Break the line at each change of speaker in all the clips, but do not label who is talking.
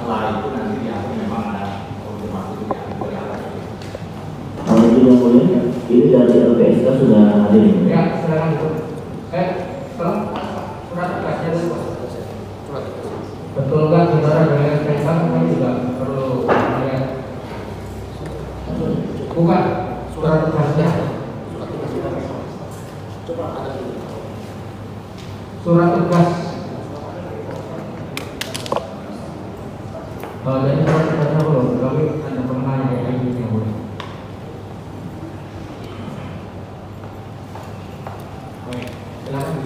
setelah itu nanti diatur memang ada konfirmasi itu ya.
Kalau itu yang mulia, ini dari LPSK sudah hadir.
Ya, silakan itu. Tolong surat tugasnya dulu. Betul kan saudara dari LPSK kami juga perlu melihat. Bukan surat tugasnya. Surat tugas. Jadi surat tugasnya belum. Kami ada pengenanya kayak ini yang boleh. Baik, silakan.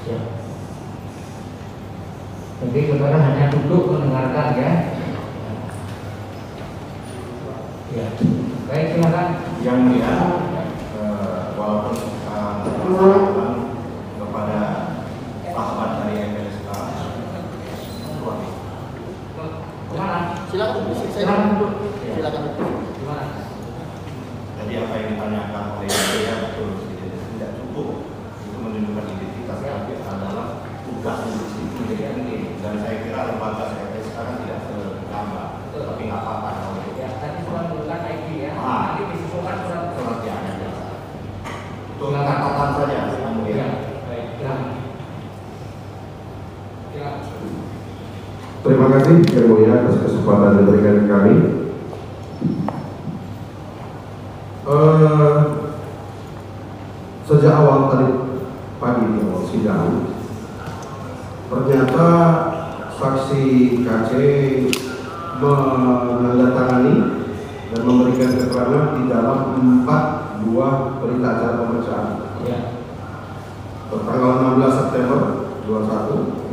Ya. Jadi saudara hanya duduk mendengarkan ya. Ya. Baik, silakan.
Yang mulia, walaupun kepada sahabat dari LPSK,
Kemana?
Silakan
Silakan.
silakan.
Gimana?
jadi apa yang ditanyakan oleh saya betul tidak cukup itu menunjukkan identitas tapi adalah tugas di sini dan saya kira lembaga LPSK kan tidak segamblang tapi nggak apa-apa kalau itu.
Ya, tadi surat bukan ID ya.
Ah.
Nanti disusulkan surat
yang ada. Untuk catatan saja, yang mulia.
Ya, baik. Silakan. Ya.
Terima kasih Yang Mulia atas kesempatan yang diberikan ke kami. Sejak awal tadi pagi di awal sidang, ternyata saksi KC menandatangani dan memberikan keterangan di dalam 4 buah berita acara pemeriksaan.
Ya.
Tertanggal 16 September 21,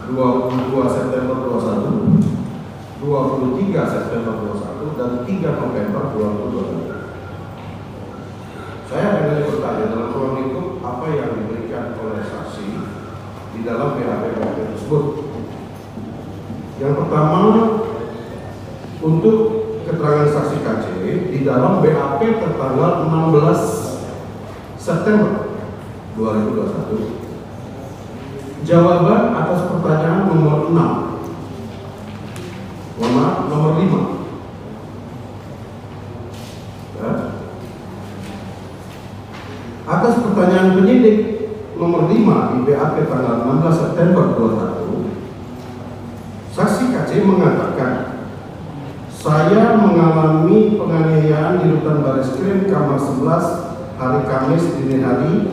22 September 21, 23 September 21, dan 3 November 2021. Saya ingin bertanya dalam ruang itu apa yang diberikan oleh saksi di dalam BAP tersebut. Yang pertama, untuk keterangan saksi KC di dalam BAP tertanggal 16 September 2021. Jawaban atas pertanyaan nomor 6, nomor 5. Ya. Atas pertanyaan penyidik nomor 5 di BAP tanggal 16 September 2021, saksi KC mengatakan, saya mengalami penganiayaan di rutan Bareskrim Kamar 11 hari Kamis dini hari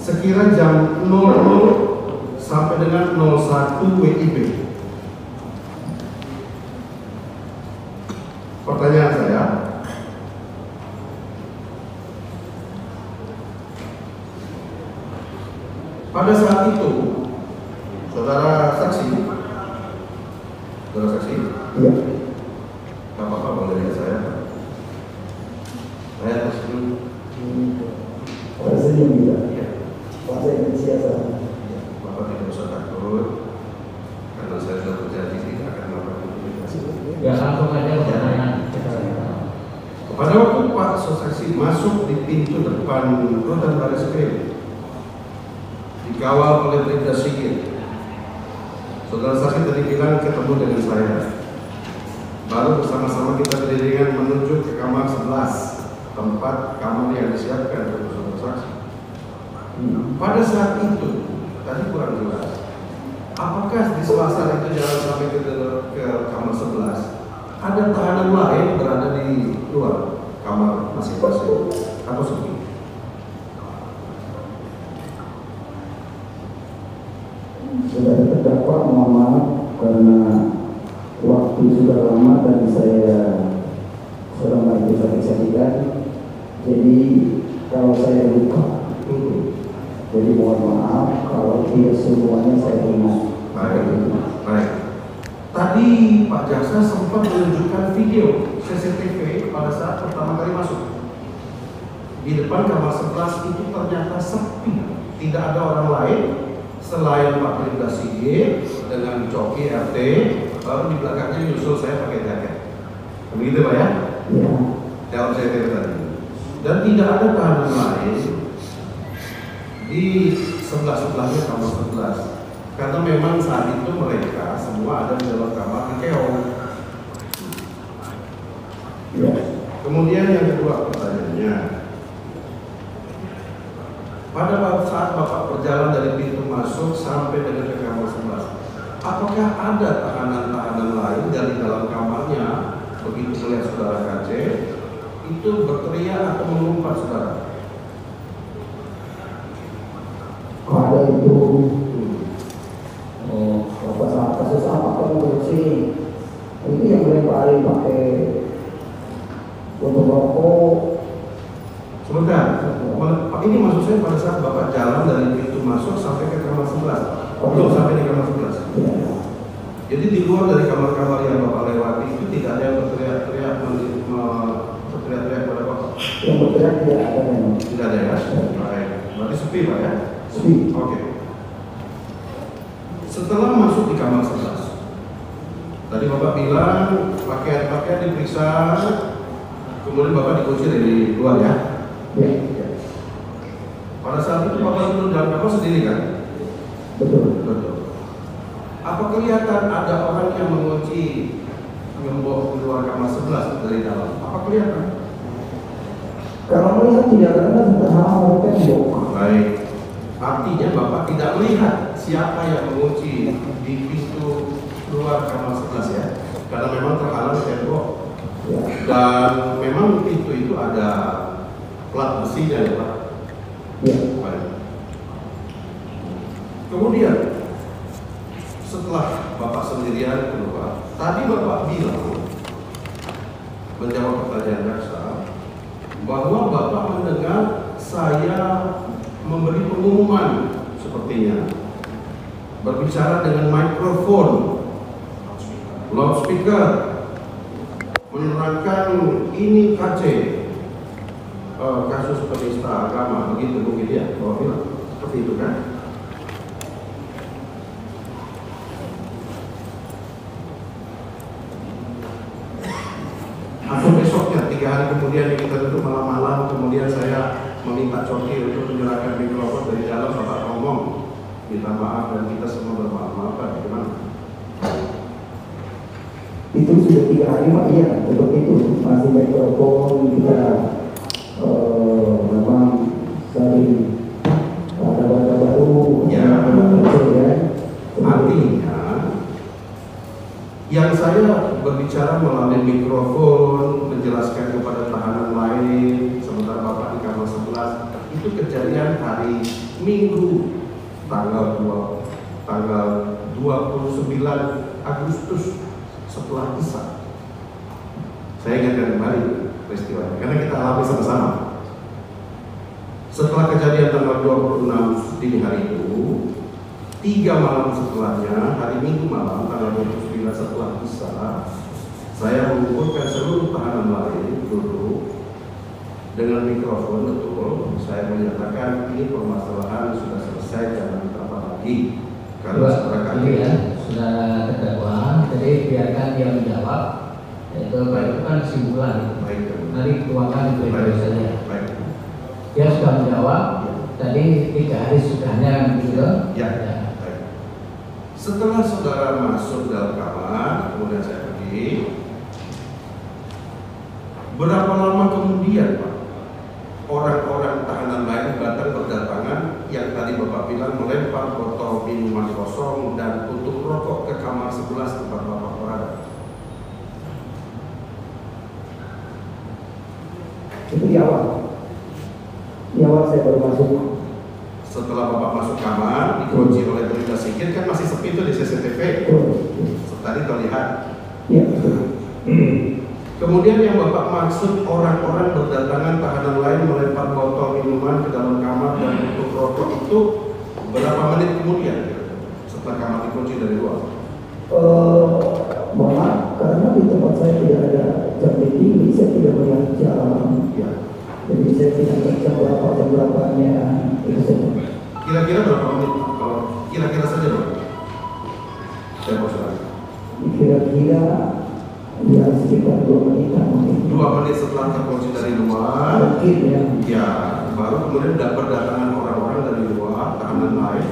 sekira jam 00 sampai dengan 01 WIB. Pertanyaan saya, pada saat itu, saudara saksi,
Iya.
nggak apa-apa boleh lihat saya. Saya tersenyum.
Tersenyum juga.
Iya.
Bahasa Indonesia sama.
Bapak tidak usah takut, karena saya sudah berjanji tidak akan melakukan komunikasi.
Ya, langsung aja pertanyaan.
Pada waktu Pak saksi masuk di pintu depan rutan Bareskrim, dikawal oleh Bribda Sigit, saudara saksi tadi bilang ketemu dengan saya. Baru bersama-sama kita beriringan menuju ke kamar 11, tempat kamar yang disiapkan untuk saudara saksi. Pada saat itu, tadi kurang jelas, apakah di sela-sela itu jalan sampai ke kamar 11 ada tahanan lain berada di luar kamar masing-masing atau sepi?
Sudah terdakwa, mohon maaf karena waktu sudah lama dan saya sedang saksikan. Jadi kalau saya lupa, jadi mohon maaf kalau tidak semuanya saya ingat.
Baik. Tadi Pak Jaksa sempat menunjukkan video CCTV pada saat pertama kali masuk. Di depan kamar 11 itu ternyata sepi, tidak ada orang lain selain Pak Bribda Sigit dengan joki RT, baru di belakangnya nyusul saya pakai jaket. Begitu Pak ya?
Ya.
Dalam CCTV tadi. Dan tidak ada tahanan lain di sebelah-sebelahnya kamar 11. Karena memang saat itu mereka semua ada di dalam kamar di keong.
Ya.
Kemudian yang kedua pertanyaannya, pada saat Bapak berjalan dari pintu masuk sampai dengan ke kamar 11, apakah ada tahanan-tahanan lain dari dalam kamarnya begitu melihat saudara KC itu berteriak atau mengumpat saudara?
Ada itu. Bapak kasus apa kamu sini? Ini yang melempari pakai untuk rokok.
Sebentar, ini maksud saya pada saat Bapak jalan dari pintu masuk sampai ke kamar 11, belum sampai di kamar 11.
Ya.
Jadi di luar dari kamar-kamar yang Bapak lewati itu tidak ada yang berteriak-teriak pada Bapak?
Yang berteriak tidak ada memang.
Tidak ada ya? Baik, berarti sepi Pak ya?
Sepi.
Oke. Setelah masuk di kamar 11, tadi Bapak bilang pakaian-pakaian diperiksa, kemudian Bapak dikunci dari luar ya?
Ya.
Pada saat itu Bapak duduk dalam kamar sendiri kan?
Betul.
Betul. Apa kelihatan ada orang yang mengunci gembok keluar kamar 11 dari dalam? Apa kelihatan?
Kalau melihat tidak ada terhalang tembok.
Baik. Artinya Bapak tidak melihat siapa yang mengunci di pintu keluar kamar 11 ya? Karena memang terhalang tembok.
Ya.
Dan memang pintu itu ada plat besinya ya Pak?
Ya.
Baik. Kemudian setelah Bapak sendirian keluar, tadi Bapak bilang menjawab pertanyaan jaksa bahwa Bapak mendengar saya memberi pengumuman sepertinya berbicara dengan mikrofon, loudspeaker, menerangkan ini KC kasus penista agama, begitu mungkin ya, Bapak bilang seperti itu kan? Atau besoknya 3 hari kemudian kita duduk malam-malam, kemudian saya meminta Coki untuk menyerahkan mikrofon dari dalam, Bapak ngomong minta maaf dan kita semua bermaaf-maaf, bagaimana?
Itu sudah 3 hari Pak, iya seperti itu. Masih mikrofon kita memang sering ada bahasa baru.
Ya.
Ya.
Artinya yang saya berbicara melalui mikrofon menjelaskan kepada tahanan lain sementara Bapak di kamar 11 itu kejadian hari Minggu tanggal 29 Agustus setelah Isya. Saya ingatkan kembali peristiwanya karena kita alami sama-sama. Setelah kejadian tanggal 26 dini hari itu, 3 malam setelahnya, hari Minggu malam tanggal 29 setelah Isya, saya mengumpulkan seluruh tahanan lain duduk dengan mikrofon betul. Saya menyatakan ini permasalahan sudah selesai, jangan ditambah lagi. Karena sekarang
ya, sudah terdakwa, jadi biarkan dia menjawab. Itu kan kesimpulan.
Baik.
Nanti tuangkan di video saja.
Baik.
Dia sudah menjawab. Tadi 3 hari sudahnya gitu.
Ya. Baik. Setelah saudara masuk dalam kamar, kemudian saya pergi. Berapa lama kemudian, Pak, orang-orang tahanan lain datang berdatangan yang tadi Bapak bilang melempar botol minuman kosong dan tutup rokok ke kamar 11 tempat Bapak berada?
Itu di awal. Di awal saya baru masuk.
Setelah Bapak masuk kamar, dikunci oleh Berita Sikit, kan masih sepi itu di CCTV. Tadi terlihat.
Ya.
Kemudian yang Bapak maksud orang-orang berdatangan tahanan lain melempar botol minuman ke dalam kamar dan tutup rokok itu berapa menit kemudian setelah kamar dikunci dari luar?
Mohon maaf, karena di tempat saya tidak ada jam tinggi, saya tidak melihat jam.
Ya.
Jadi saya tidak melihat jam berapanya itu saja.
Kira-kira berapa menit? Kalau kira-kira saja Pak. Saya mau saudara.
Kira-kira ya sekitar 2 menitan mungkin.
2 menit setelah terkunci dari luar.
Mungkin ya.
Ya, baru kemudian berdatangan orang-orang dari luar tahanan lain.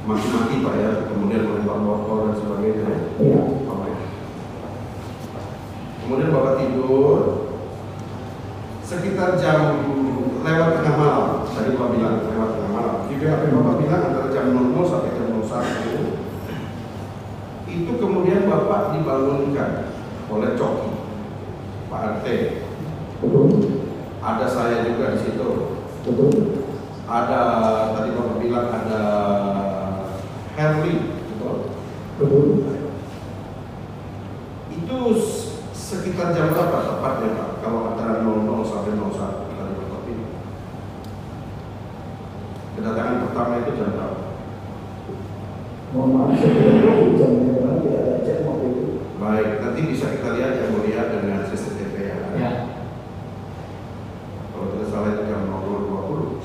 maki-maki Pak ya, kemudian melempar botol dan sebagainya.
Iya.
Oke. Kemudian Bapak tidur sekitar jam lewat tengah malam. Tadi Bapak bilang lewat tengah malam. Jadi apa yang Bapak bilang antara jam 00 sampai jam 01 itu kemudian Bapak dibangunkan oleh Coki, Pak RT.
Betul.
Ada saya juga di situ.
Betul.
Ada tadi Bapak bilang ada Herli, betul?
Betul.
Itu sekitar jam berapa tepatnya Pak? Kalau antara 00 sampai 01 tadi Bapak bilang. Kedatangan pertama itu jam berapa?
Mohon maaf, saya tidak tahu jamnya berapa, tidak ada cek waktu itu.
Baik, nanti bisa kita lihat yang mulia dengan CCTV ya.
Ya.
Kalau tidak salah itu jam 00.20.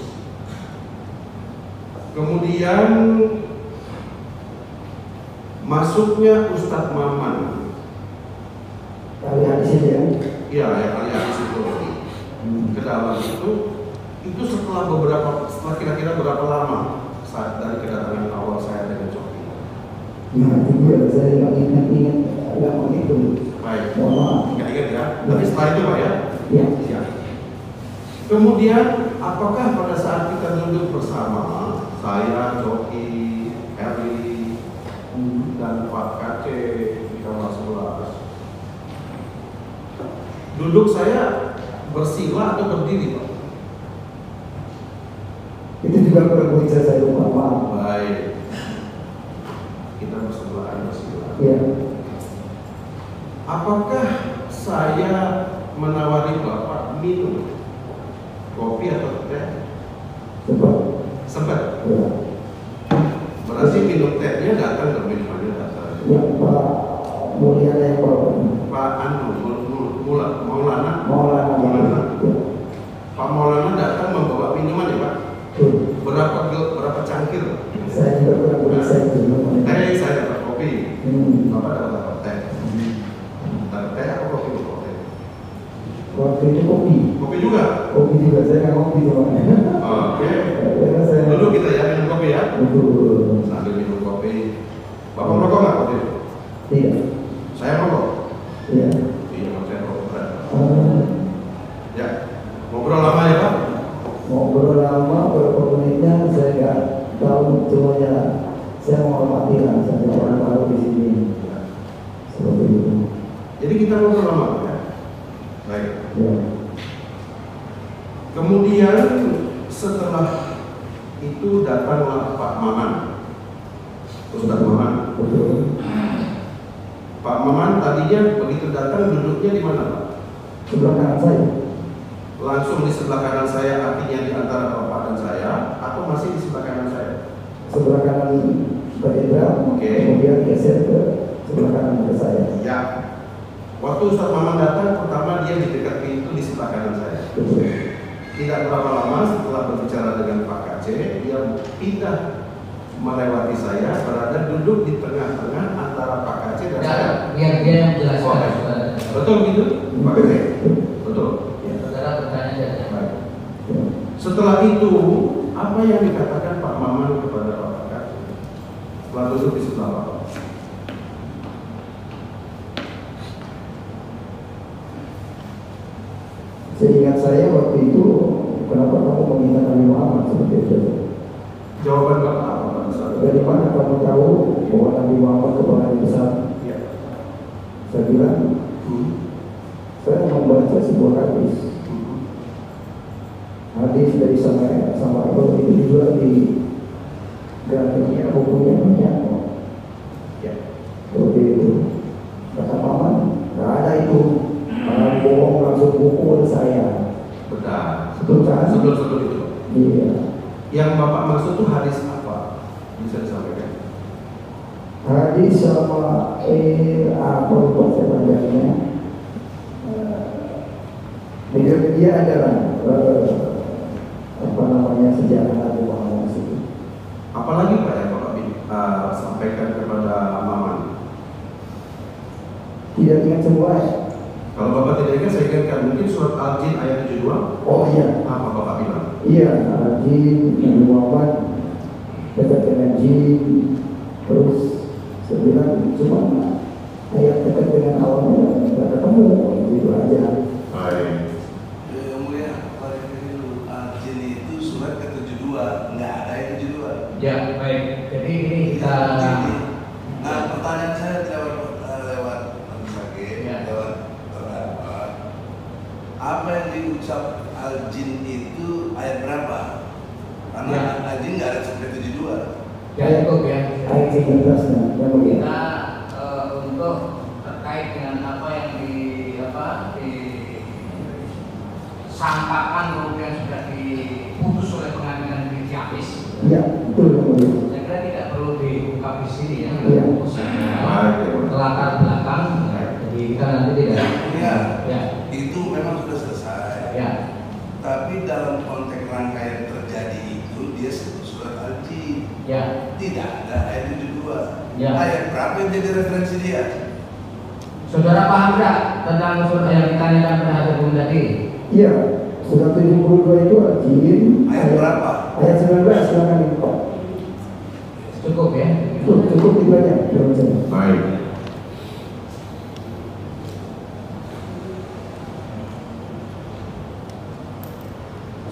Kemudian masuknya Ustadz Maman.
Kali hadis ini ya.
Iya, yang kali habis itu ke dalam itu setelah kira-kira berapa lama saat dari kedatangan awal saya dengan Coki.
Ya, itu dia, saya nggak ingat, nggak menghitung.
Baik,
Mohon maaf.
nggak ingat ya. Tapi setelah itu Pak ya.
Ya.
Ya. Kemudian apakah pada saat kita duduk bersama saya, Coki, Herli, dan Pak Kace di kamar 11, duduk saya bersila atau berdiri Pak?
Itu juga kurang bisa saya lupa, maaf.
Baik, kita bersebelahan bersila.
Ya.
Apakah saya menawari Bapak minum kopi atau teh?
Cepat.
Sempat.
Ya.
Berarti minum tehnya datang dan minumannya datang.
Ya, Pak Mulyana yang bawa.
Pak Maulana.
Maulana. Ya.
Pak Maulana datang membawa minuman ya Pak.
Betul.
Berapa cangkir?
Saya juga kurang saya belum.
Teh saya dapat kopi. Bapak dapat teh. Dapat teh apa kopi?
Waktu itu kopi.
Kopi juga.
Kopi juga, saya nggak kopi soalnya.
Oke.
Karena saya.
Dulu kita ya minum kopi ya.
Betul.
Sambil minum kopi. Bapak merokok nggak kopi?
Tidak.
Saya merokok.
Iya.
Iya, saya merokok.
Eh,
Ya. Ngobrol lama ya Pak?
Ngobrol lama, beberapa menitnya saya nggak tahu, semuanya saya menghormati lah, saya orang baru di sini.
Ya.
Seperti itu.
Jadi kita ngobrol lama ya. Baik.
Ya.
Kemudian setelah itu datanglah Pak Maman, Ustadz Maman.
Betul.
Pak Maman tadinya begitu datang duduknya di mana Pak?
Sebelah kanan saya.
Langsung di sebelah kanan saya, artinya di antara Bapak dan saya, atau masih di sebelah kanan saya?
Sebelah kanan Pak Indra,
Oke.
kemudian geser ke sebelah kanan ke saya.
Ya. Waktu Ustadz Maman datang, pertama dia di dekat pintu di sebelah kanan saya.
Betul.
Tidak berapa lama setelah berbicara dengan Pak Kace, dia pindah melewati saya, berada duduk di tengah-tengah antara Pak Kace dan
Ya,
saya.
biar dia yang menjelaskan.
Oke.
Saudara.
Betul gitu, Pak Kace? Betul.
Saudara bertanya saja.
Baik.
Ya.
Setelah itu, apa yang dikatakan Pak Maman kepada Pak Kace setelah duduk di sebelah Bapak?
Seingat saya waktu itu, kenapa kamu meminta Nabi Muhammad seperti itu?
Jawaban Bapak apa pada saat itu?
Dari mana kamu tahu bahwa Nabi Muhammad kepala yang besar?
Ya.
Saya bilang, saya membaca sebuah hadis. Hadis dari sama itu juga di grafiknya, bukunya banyak.
Ya.
Seperti itu. Kata Maman, nggak ada itu. Kalau bohong langsung pukul saya.
Benar.
Betul kan?
Sebelum itu.
Iya.
Yang Bapak maksud itu hadis apa? Bisa disampaikan?
Hadis sama apa lupa saya bacanya. Dia adalah apa namanya sejarah Nabi Muhammad itu.
Apalagi Pak yang Bapak sampaikan kepada Maman?
Tidak ingat semua.
Kalau Bapak tidak ingat, saya ingatkan mungkin surat Al-Jin ayat 72.
Oh iya.
Apa Bapak bilang?
Iya, Nabi Muhammad dekat dengan jin. Terus saya bilang cuma ayat dekat dengan awalnya nggak ketemu, gitu aja.
Baik.
Yang mulia, kalau ini dulu, jin itu surat ke-72, nggak ada yang 72.
Ya, baik. Jadi ini kita
Nah, pertanyaan saya lewat sakit,
Ya.
lewat terdapat. Apa yang diucap al-jin itu ayat berapa? Karena
Ya.
al-jin nggak ada sampai 72.
ya cukup ya.
Ayat 13 yang mulia.
Kita untuk terkait dengan apa yang disampaikan kemudian sudah diputus oleh pengadilan negeri Ciamis.
Iya, betul yang mulia.
Saya kira tidak perlu diungkap di sini ya.
Iya.
Baik, ya.
Latar belakang. Jadi kita nanti tidak.
Ya,
Ya.
itu memang sudah selesai.
Ya.
Tapi dalam konteks rangkaian terjadi itu dia sebut surat al-jin.
Ya.
Tidak ada ayat 72.
Ya.
Ayat berapa yang jadi referensi dia?
Saudara paham tidak tentang surat yang ditanyakan pada hari Bung tadi?
Iya, surat 72 itu al-jin.
Ayat berapa?
Ayat 19 silakan dibuka.
Cukup ya.
Cukup dibaca.
Baik.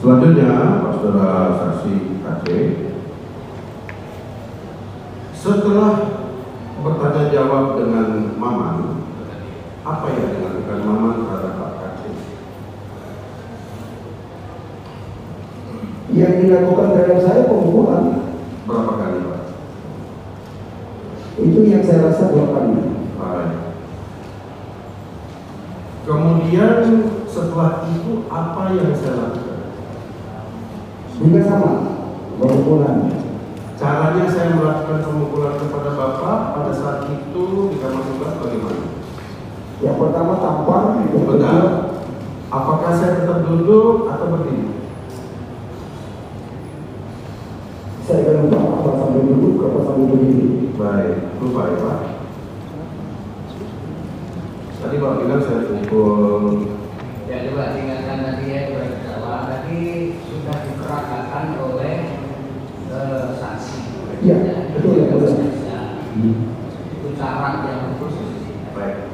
Selanjutnya, Pak Saudara saksi KC, setelah bertanya jawab dengan Maman, apa yang dilakukan Maman terhadap Pak KC?
Yang dilakukan terhadap saya pemukulan.
Berapa kali, Pak?
Itu yang saya rasa 2 kali.
Baik. Kemudian setelah itu apa yang saya lakukan?
Juga sama, pemukulan.
Caranya saya melakukan pemukulan kepada Bapak pada saat itu di kamar tugas bagaimana?
Yang pertama tampar, yang kedua
Benar. Apakah saya tetap duduk atau berdiri?
saya lupa apa sambil duduk, apa sambil berdiri.
Baik, lupa ya Pak. Tadi Pak bilang saya pukul.
Ya coba diingatkan tadi ya bahwa tadi sudah dikeragakan oleh saksi.
Iya, betul ya, betul.
Itu syarat yang khusus.
Baik.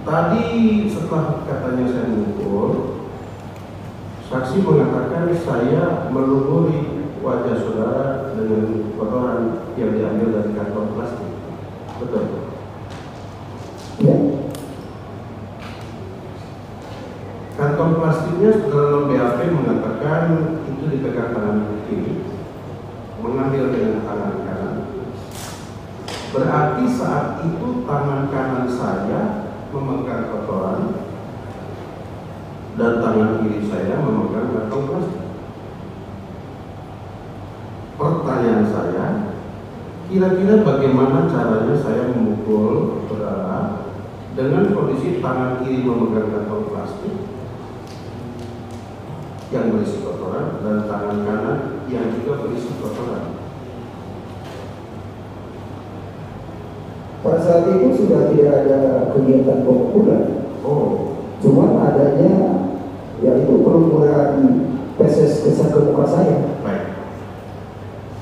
Tadi setelah katanya saya memukul, saksi mengatakan saya melumuri wajah saudara dengan kotoran yang diambil dari kantong plastik. Betul?
Ya,
Kantong plastiknya dalam BAP mengatakan itu dipegang tangan kiri, mengambil dengan tangan kanan. Berarti saat itu tangan kanan saya memegang kotoran dan tangan kiri saya memegang kantong plastik. Pertanyaan saya, kira-kira bagaimana caranya saya memukul saudara dengan kondisi tangan kiri memegang kantong plastik yang berisi kotoran dan tangan kanan yang juga berisi kotoran?
pada saat itu sudah tidak ada kegiatan pemukulan.
Oh,
Cuma adanya yaitu pelumuran feses ke muka saya.
baik.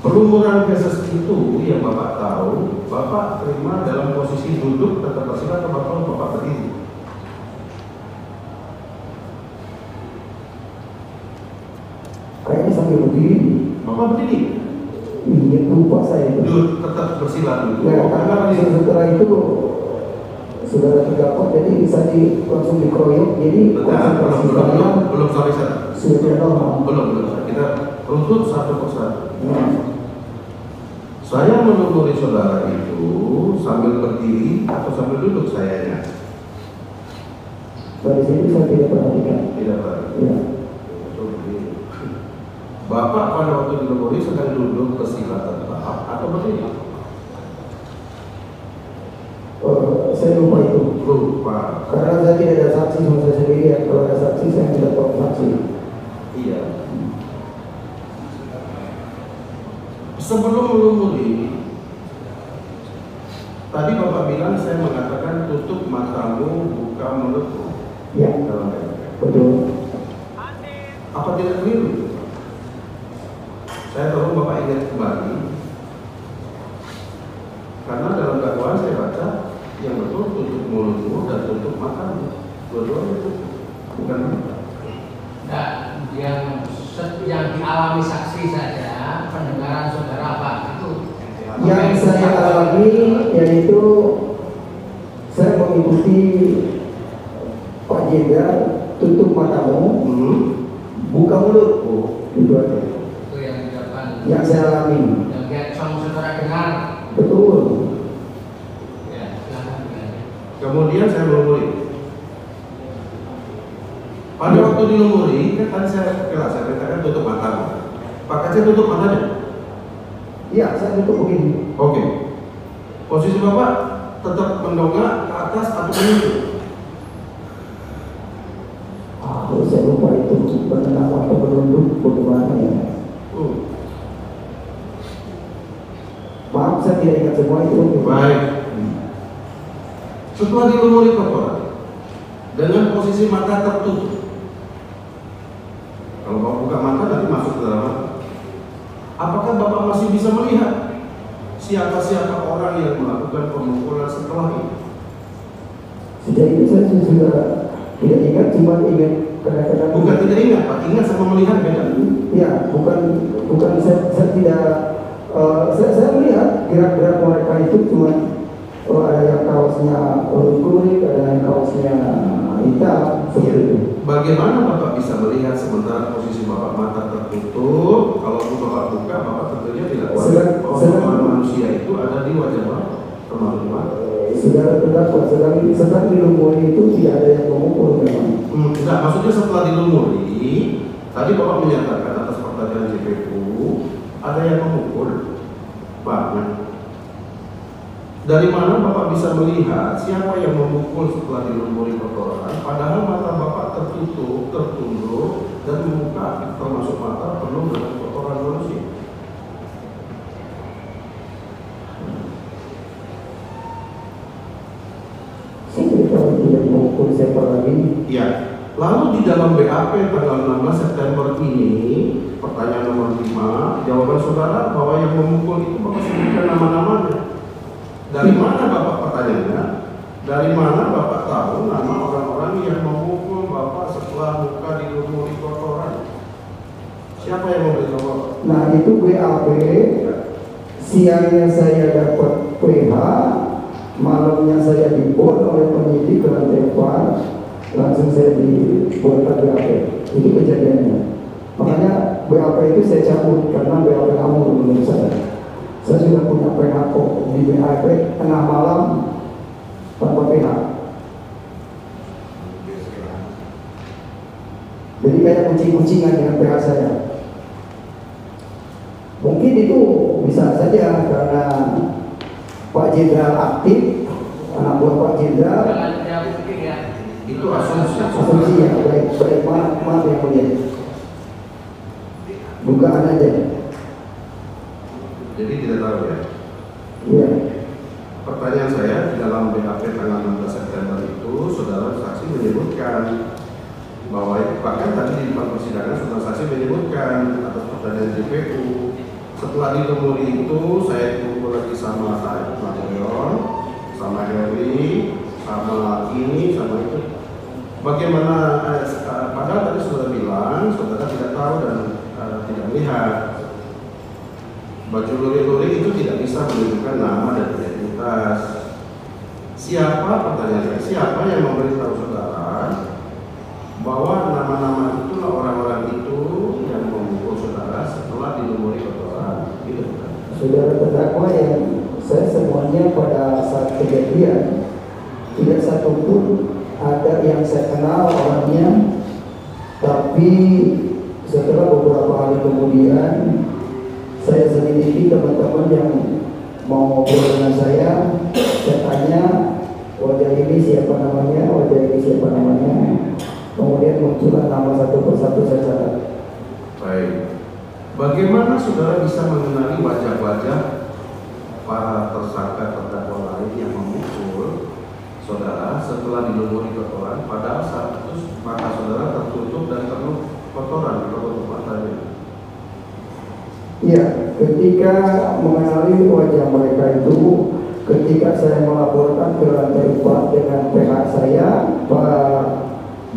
Pelumuran feses itu yang Bapak tahu, Bapak terima dalam posisi duduk tetap bersila atau Bapak berdiri?
Kayaknya sambil berdiri.
Bapak berdiri?
Iya, lupa saya itu.
Duduk tetap bersila dulu.
Nah, karena setelah itu saudara terdapat, jadi bisa langsung dikeroyok. Jadi
Benar,
konsentrasi saya
belum sampai sana.
sudah tidak normal.
Belum. Kita runtut satu persatu.
Nah,
Saya melumuri saudara itu sambil berdiri atau sambil duduk sayanya?
dari sini saya tidak perhatikan.
Tidak berarti.
Ya.
Bapak pada waktu dilumuri sedang duduk bersila tetap atau berdiri?
Saya lupa itu.
Lupa.
Karena saya tidak ada saksi, cuma saya sendiri. Ya. Kalau ada saksi, saya tidak tahu saksi.
Iya. Sebelum melumuri, tadi Bapak bilang saya mengatakan tutup matamu, buka mulutmu.
Ya,
Dalam ayat.
betul.
Apa tidak keliru? Saya tahu Bapak ingat kembali Karena dalam dakwaan saya baca yang betul tutup mulutmu dan tutup matamu. Dua-duanya tutup, bukan mata.
Nah, yang dialami saksi saja, pendengaran saudara apa itu?
Yang saya alami yaitu saya mengikuti Pak Jenderal, tutup matamu, buka mulut, itu aja.
Itu yang dilakukan.
Yang saya alami.
Yang saudara dengar.
Betul.
Ya, silakan.
Kemudian saya melumuri. Pada waktu dilumuri, kan tadi saya katakan tutup mata. Pak Kacil tutup matanya?
Iya, saya tutup begini.
Oke. Posisi Bapak tetap mendongak ke atas atau menunduk?
Saya lupa itu bernama atau menunduk bagaimana ya. Maaf, saya tidak ingat semua itu.
Baik. Setelah dilumuri korporat dengan posisi mata tertutup, kalau Bapak buka mata nanti masuk ke dalam mata. Apakah Bapak masih bisa melihat siapa-siapa orang yang melakukan pemukulan setelah ini?
Sejak itu saya sudah tidak ingat, cuma ingat kadang-kadang.
Bukan tidak ingat, Pak. Ingat sama melihat beda.
Ya, bukan saya tidak. Saya melihat gerak-gerak mereka itu cuma ada yang kaosnya kuning, ada yang kaosnya hitam, seperti itu.
Bagaimana Bapak bisa melihat sementara posisi Bapak mata tertutup? Kalau Bapak buka, Bapak tentunya tidak bahwa manusia itu ada di wajah Bapak, termasuk mata.
Saudara terdakwa sedang dilumuri itu tidak ada yang memukul memang.
Enggak, maksudnya setelah dilumuri, tadi Bapak menyatakan atas pertanyaan JPU ada yang memukul Pak. Dari mana Bapak bisa melihat siapa yang memukul setelah dilumuri kotoran? Padahal mata Bapak tertutup, tertunduk, dan muka termasuk mata penuh dengan kotoran manusia.
Saya tidak memukul siapa lagi.
Ya. Lalu di dalam BAP tanggal 16 September ini, pertanyaan nomor 5, jawaban saudara bahwa yang memukul itu Bapak sebutkan nama-namanya. Dari mana Bapak pertanyaannya? Dari mana Bapak tahu nama orang-orang yang memukul Bapak setelah muka dilumuri kotoran? Siapa yang memberitahu Bapak?
Nah itu BAP, siangnya saya dapat PH, malamnya saya dibon oleh penyidik ke lantai 4, langsung saya dibuatkan BAP. Itu kejadiannya. Makanya BAP itu saya cabut karena BAP kamu menurut saya. Saya sudah punya PH di BAP tengah malam tanpa PH. Jadi kayak kucing-kucingan dengan PH saya. Mungkin itu bisa saja karena Pak Jenderal aktif, anak buah Pak Jenderal.
Itu
Asumsi ya, baik maaf yang mulia. Dugaan aja.
Jadi tidak tahu ya.
Iya.
Pertanyaan saya di dalam BAP tanggal 16 September itu, saudara saksi menyebutkan bahwa bahkan tadi di depan persidangan saudara saksi menyebutkan atas pertanyaan JPU. Setelah dilumuri itu saya kumpul lagi sama saya, sama John, sama Heri, sama ini, sama itu. Bagaimana? Padahal tadi sudah bilang saudara tidak tahu dan tidak melihat. Baju luri-luri itu tidak bisa menunjukkan nama dan identitas. Siapa, pertanyaan saya, siapa yang memberitahu saudara bahwa nama-nama itulah orang-orang itu yang memukul saudara setelah dilumuri kotoran? Gitu bukan?
Saudara terdakwa yang saya semuanya pada saat kejadian tidak satu pun ada yang saya kenal orangnya, tapi setelah beberapa hari kemudian saya selidiki teman-teman yang mau ngobrol dengan saya tanya wajah ini siapa namanya, wajah ini siapa namanya, kemudian muncullah nama satu persatu saya catat.
Baik. Bagaimana saudara bisa mengenali wajah-wajah para tersangka terdakwa lain yang memukul saudara setelah dilumuri kotoran, padahal saat itu mata saudara tertutup dan penuh kotoran di tutup matanya?
Ya, ketika mengenali wajah mereka itu ketika saya melaporkan ke lantai 4 dengan pihak saya, Pak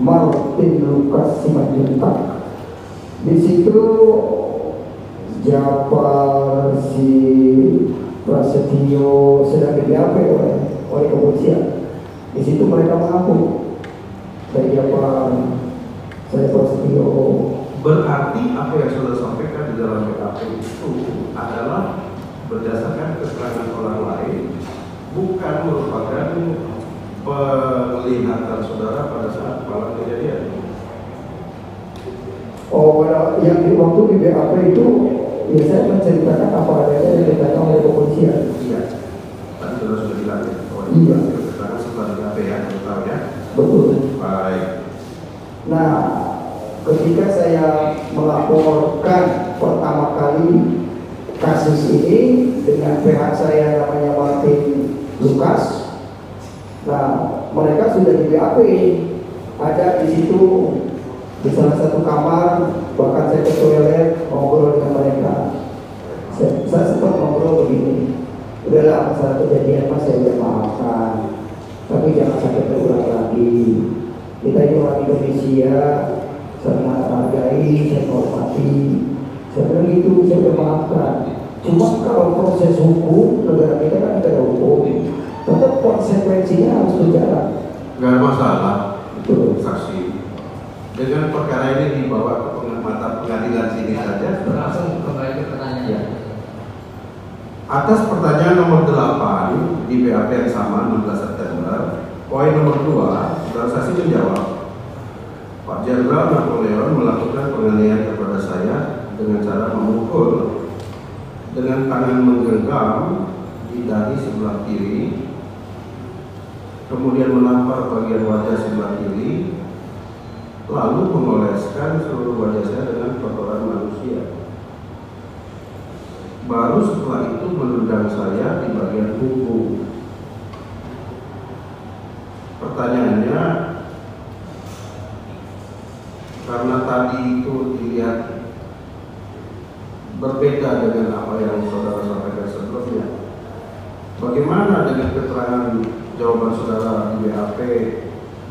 Martin Lukas Simanjuntak. Di situ Japar si Prasetyo sedang di-BAP oleh kepolisian. Di situ mereka mengaku saya Japar, saya Prasetyo.
Berarti apa yang sudah sampaikan di dalam BAP itu adalah berdasarkan keterangan orang lain, bukan merupakan penglihatan saudara pada saat malam kejadian.
Oh, yang di waktu di BAP itu, ya saya menceritakan apa adanya yang dikatakan oleh kepolisian.
Iya, tadi saudara sudah bilang ya.
Iya.
Keterangan setelah di BAP ya, tahu ya.
Betul.
Baik.
Nah, ketika saya melaporkan pertama kali kasus ini dengan pihak saya namanya Martin Lukas, nah mereka sudah di BAP, ada di situ di salah satu kamar, bahkan saya ke toilet ngobrol dengan mereka. Saya sempat ngobrol begini, udahlah masalah kejadian mas saya udah maafkan, tapi jangan sampai terulang lagi. Kita ini orang Indonesia, saya menghargai, saya hormati. Saya bilang gitu, saya udah maafkan. Cuma kalau proses hukum, negara kita kan negara hukum, tetap konsekuensinya harus berjalan.
Nggak ada masalah.
Betul.
Saksi. Dengan perkara ini dibawa ke pengamatan pengadilan sini saja.
Langsung kembali ke pertanyaan.
Ya. Atas pertanyaan nomor 8 di BAP yang sama 16 September, poin nomor 2, saudara saksi menjawab, Pak Jenderal Napoleon melakukan penganiayaan kepada saya dengan cara memukul dengan tangan menggenggam di dahi sebelah kiri, kemudian menampar bagian wajah sebelah kiri, lalu mengoleskan seluruh wajah saya dengan kotoran manusia. Baru setelah itu menendang saya di bagian punggung. Pertanyaannya, karena tadi itu dilihat berbeda dengan apa yang saudara sampaikan sebelumnya, bagaimana dengan keterangan jawaban saudara di BAP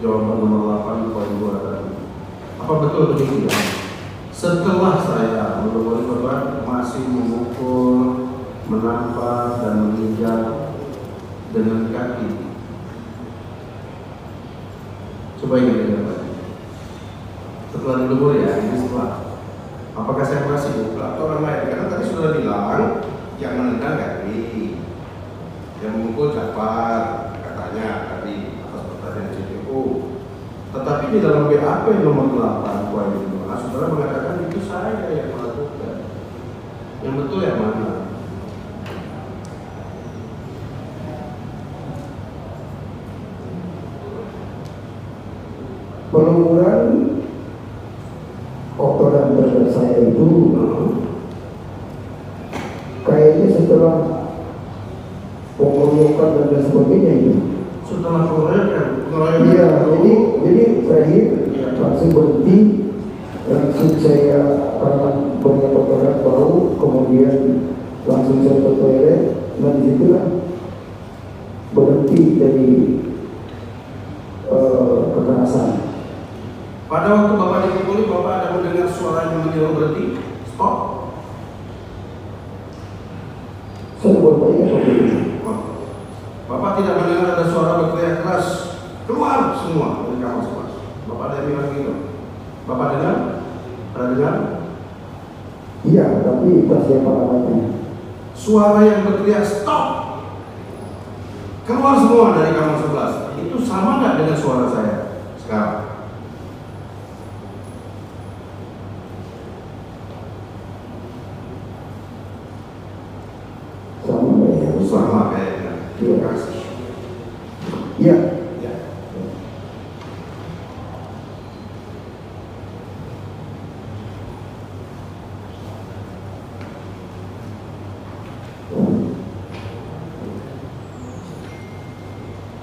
jawaban nomor 8 poin 2 tadi? Apa betul begitu ya? Setelah saya menemukan korban masih memukul, menampar dan menginjak dengan kaki. Coba ingat lagi. Setelah dulu ya, ini setelah. Apakah saya masih buka atau orang lain? Karena tadi sudah bilang yang menendang kaki, yang memukul Japar katanya tadi atas pertanyaan CPO. Tetapi di dalam BAP nomor 8 poin 5, saudara mengatakan itu saya yang melakukan. Yang betul yang mana?
Peluncuran kotoran terhadap saya itu kayaknya setelah pengeroyokan dan lain sebagainya itu.
Setelah pengeroyokan.
Iya, jadi terakhir langsung berhenti, langsung saya karena banyak kotoran bau, kemudian langsung saya ke toilet, dan disitulah berhenti dari kekerasan.
Pada waktu Bapak dipukuli, Bapak ada mendengar suara yang menyuruh berhenti? Stop.
Saya baru ingat waktu itu.
Bapak tidak mendengar ada suara berteriak keras, keluar semua dari kamar semua. Bapak ada yang bilang gitu? Bapak dengar? Ada dengar?
Iya, tapi itu siapa namanya?
Suara yang berteriak stop, keluar semua dari kamar 11. Itu sama nggak dengan suara saya sekarang? Sama kayaknya. Terima kasih.
Iya.
Ya.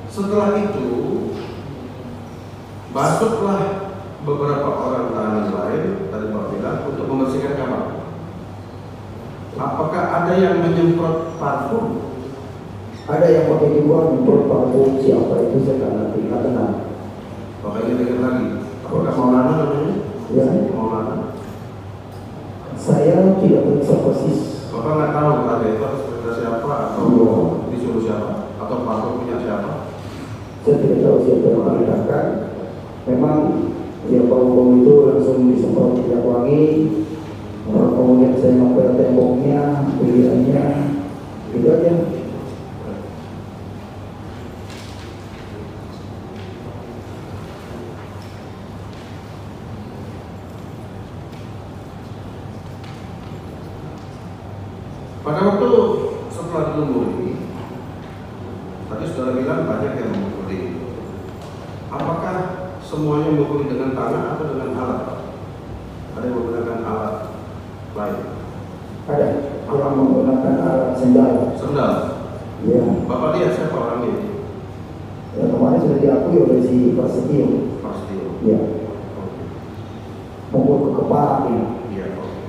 Setelah itu masuklah beberapa orang tahanan lain tadi Pak bilang untuk membersihkan kamar. Apakah ada yang menyemprot parfum?
Ada yang pakai juga menurut parfum siapa itu saya nggak kenal.
Makanya dengar lagi. Apakah Maulana namanya?
Ya,
Maulana.
saya tidak periksa persis.
Bapak nggak tahu ada itu atas perintah siapa atau disuruh siapa atau parfum punya siapa?
Saya tidak tahu siapa yang merintahkan. Memang ya bau itu langsung disemprot minyak wangi. Kemudian saya mempel temboknya, pilihannya, gitu aja.
Pada waktu setelah dilumuri, tadi saudara bilang banyak yang memukuli. Apakah semuanya memukuli dengan tangan atau dengan alat? Ada yang menggunakan alat lain?
Ada yang menggunakan alat sendal.
Sendal.
Ya,
Bapak lihat siapa orangnya?
yang kemarin sudah diakui oleh si Prasetyo.
Pasti.
Ya,
Oke.
mukul ke kepala ini.
Iya. Oke.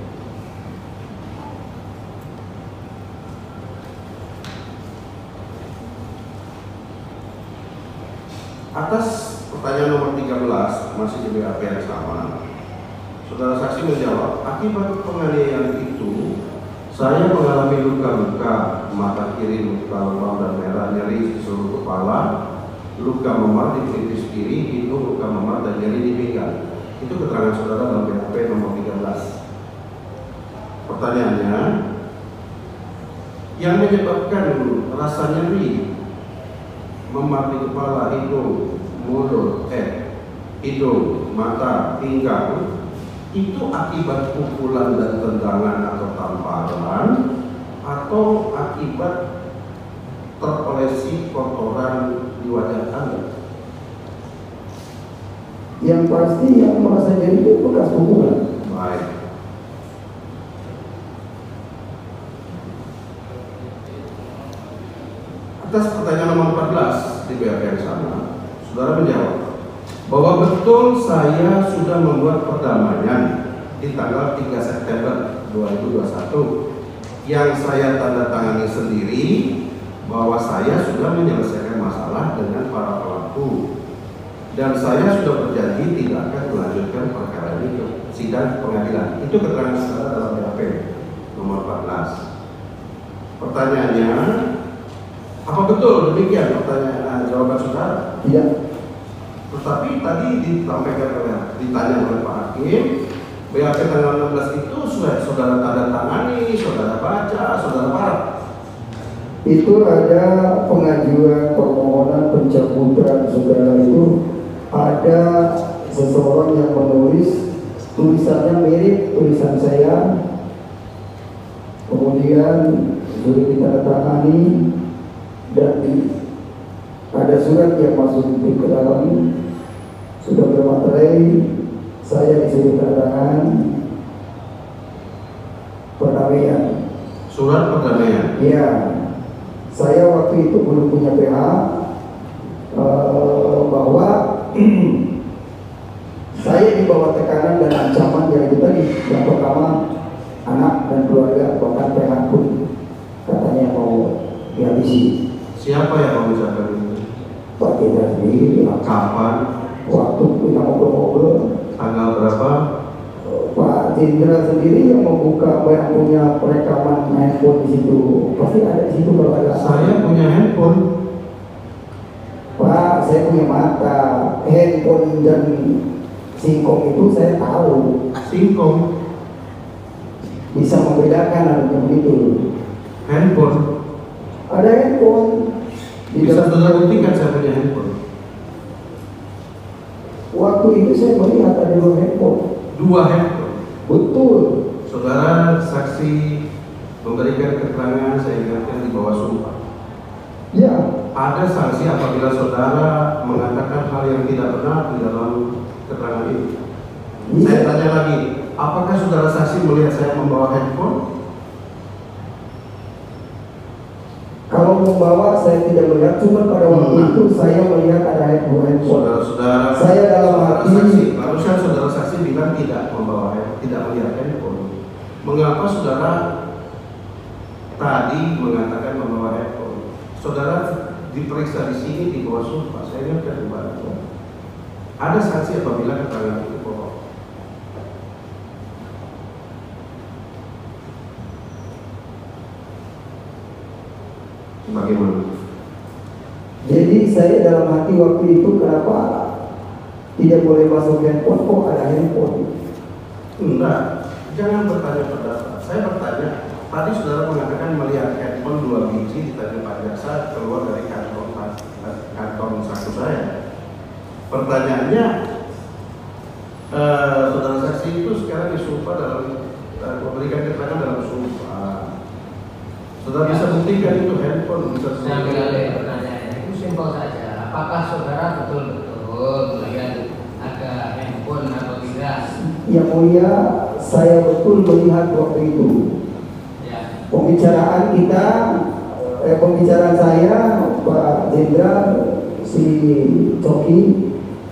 Atas pertanyaan nomor 13 masih di BAP yang sama, saudara saksi menjawab, akibat penganiayaan itu saya mengalami luka-luka mata kiri, luka lebam dan merah, nyeri di seluruh kepala, luka memar di pelipis kiri, hidung luka memar dan nyeri di pinggang. Itu keterangan saudara dalam BAP nomor 13. Pertanyaannya, yang menyebabkan rasa nyeri memar di kepala, hidung, mulut, hidung, mata, pinggang itu akibat pukulan dan tendangan atau tamparan atau akibat terolesi kotoran di wajah Anda?
Yang pasti yang merasa jadi itu bekas pukulan.
Baik. Atas pertanyaan nomor 14 di BAP yang sama, saudara menjawab bahwa betul saya sudah membuat perdamaian di tanggal 3 September 2021 yang saya tanda tangani sendiri bahwa saya sudah menyelesaikan masalah dengan para pelaku dan saya sudah berjanji tidak akan melanjutkan perkara ini ke sidang pengadilan. Itu keterangan saudara dalam BAP nomor 14. Pertanyaannya, apa betul demikian jawaban saudara?
Tidak.
Tetapi tadi ditanya oleh Pak Hakim, BAP tanggal 16 itu saudara tanda tangani, saudara baca, saudara paraf.
Itu ada pengajuan permohonan pencabutan saudara itu, ada seseorang yang menulis tulisannya mirip tulisan saya, kemudian sudah ditandatangani dan ada surat yang masuk ke dalam, sudah bermaterai, saya disuruh tanda tangan perdamaian.
Surat perdamaian.
Ya, saya waktu itu belum punya PH, bahwa saya di bawah tekanan dan ancaman yang itu tadi. Yang pertama anak dan keluarga, bahkan PH pun katanya mau dihabisi.
Siapa yang membicarakan itu?
Pak Indra sendiri.
Kapan?
Waktu kita ngobrol-ngobrol,
Tanggal berapa?
Pak Indra sendiri yang membuka, yang punya perekaman handphone di situ. Pasti ada di situ kalau ada.
Saya punya handphone.
Pak, saya punya mata, handphone dan singkong itu saya tahu.
Singkong.
Bisa membedakan harusnya begitu.
Handphone.
Ada handphone.
Bisa saudara buktikan saya punya handphone.
Waktu itu saya melihat ada 2 handphone.
2 handphone.
Betul.
Saudara saksi memberikan keterangan, saya ingatkan di bawah sumpah.
Ya.
Ada sanksi apabila saudara mengatakan hal yang tidak benar di dalam keterangan ini. Saya tanya lagi, apakah saudara saksi melihat saya membawa handphone?
Kalau membawa saya tidak melihat, cuma pada waktu itu saya melihat ada handphone.
Saudara-saudara,
saya dalam hati
saksi, barusan saudara saksi bilang tidak membawa, tidak melihat handphone. Mengapa saudara tadi mengatakan membawa handphone? Saudara diperiksa di sini di bawah sumpah. Saya ingatkan kembali, ada saksi apabila keterangan itu bohong. Bagaimana?
Jadi saya dalam hati waktu itu kenapa tidak boleh masuk handphone, kok ada handphone?
Enggak, jangan bertanya pendapat. Saya bertanya, tadi saudara mengatakan melihat handphone 2 biji ditanya Pak Jaksa keluar dari kantong saku saya. Pertanyaannya, saudara saksi itu sekarang disumpah dalam memberikan keterangan dalam sumpah. Saudara bisa buktikan itu handphone bisa.
Saya kembali pertanyaannya itu simpel saja. Apakah saudara betul-betul melihat ada handphone atau tidak?
Yang mulia, saya betul melihat waktu itu.
Ya.
Pembicaraan saya, Pak Jenderal, si Coki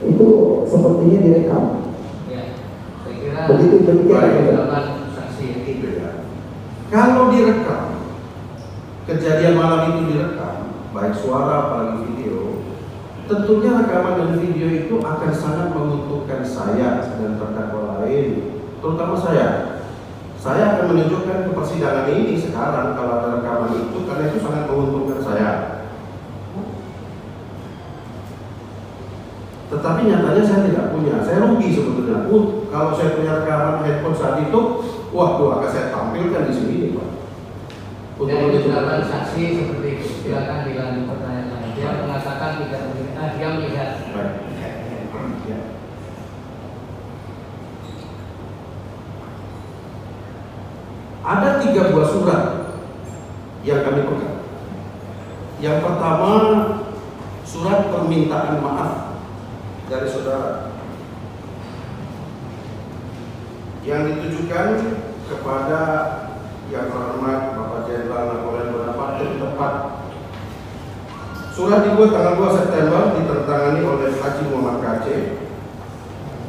itu sepertinya direkam.
Ya. Saya kira
Begitu demikian.
dilakukan saksi.
Kalau direkam, kejadian malam itu direkam, baik suara apalagi video, tentunya rekaman dan video itu akan sangat menguntungkan saya dan terdakwa lain, terutama saya. Saya akan menunjukkan ke persidangan ini sekarang kalau ada rekaman itu, karena itu sangat menguntungkan saya. Tetapi nyatanya saya tidak punya, saya rugi sebetulnya. Kalau saya punya rekaman handphone saat itu, waduh, akan saya tampilkan di sini, Pak.
Jadi dilakukan saksi seperti itu. Silakan dilanjut pertanyaan. Dia mengatakan tidak melihat, dia melihat.
Baik. Ya. Ada 3 buah surat yang kami pegang. Yang pertama, surat permintaan maaf dari saudara yang ditujukan kepada yang terhormat Bapak Jenderal Napoleon Bonaparte tepat. Surat dibuat tanggal 2 September ditandatangani oleh Haji Muhammad Kaceh.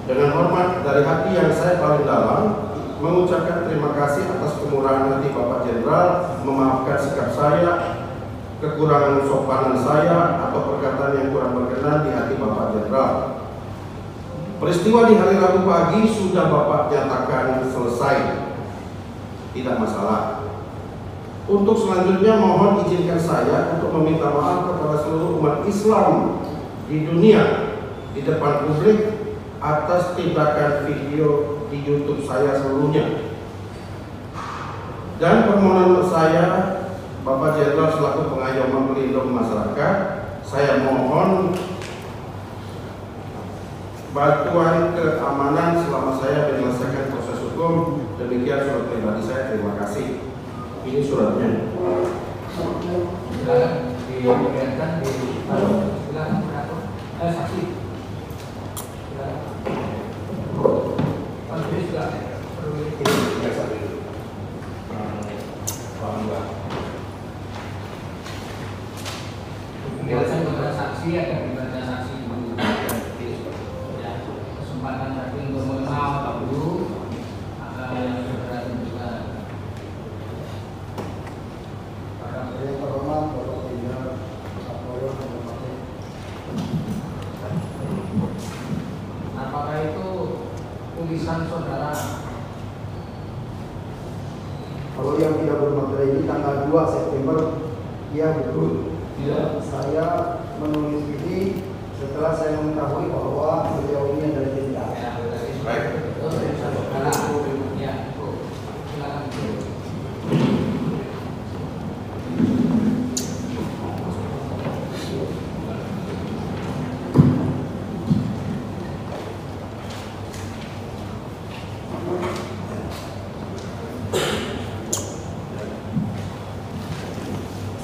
Dengan hormat dari hati yang saya paling dalam, mengucapkan terima kasih atas kemurahan hati Bapak Jenderal memaafkan sikap saya, kekurangan sopanan saya atau perkataan yang kurang berkenan di hati Bapak Jenderal. Peristiwa di hari Rabu pagi sudah Bapak nyatakan selesai, tidak masalah. Untuk selanjutnya mohon izinkan saya untuk meminta maaf kepada seluruh umat Islam di dunia di depan publik atas tindakan video di YouTube saya sebelumnya. Dan permohonan saya, Bapak Jenderal selaku pengayom pelindung masyarakat, saya mohon bantuan keamanan selama saya menyelesaikan proses hukum. Demikian surat pribadi saya. Terima kasih. Ini suratnya.
Silakan dilihatkan di silakan saksi. Penjelasan kepada saksi akan dibaca saksi dulu. Ya, kesempatan tadi untuk mengenal Pak Guru yang saudara tentukan.
Yang terhormat Bapak Jenderal Napoleon Bonaparte.
Apakah itu tulisan saudara?
Kalau yang tidak bermaterai ini tanggal 2 September, ya betul.
Tidak.
Saya menulis ini setelah saya mengetahui bahwa beliau ini adalah jenderal.
Baik.
Itu tulisan saudara. Ya, itu. Silakan.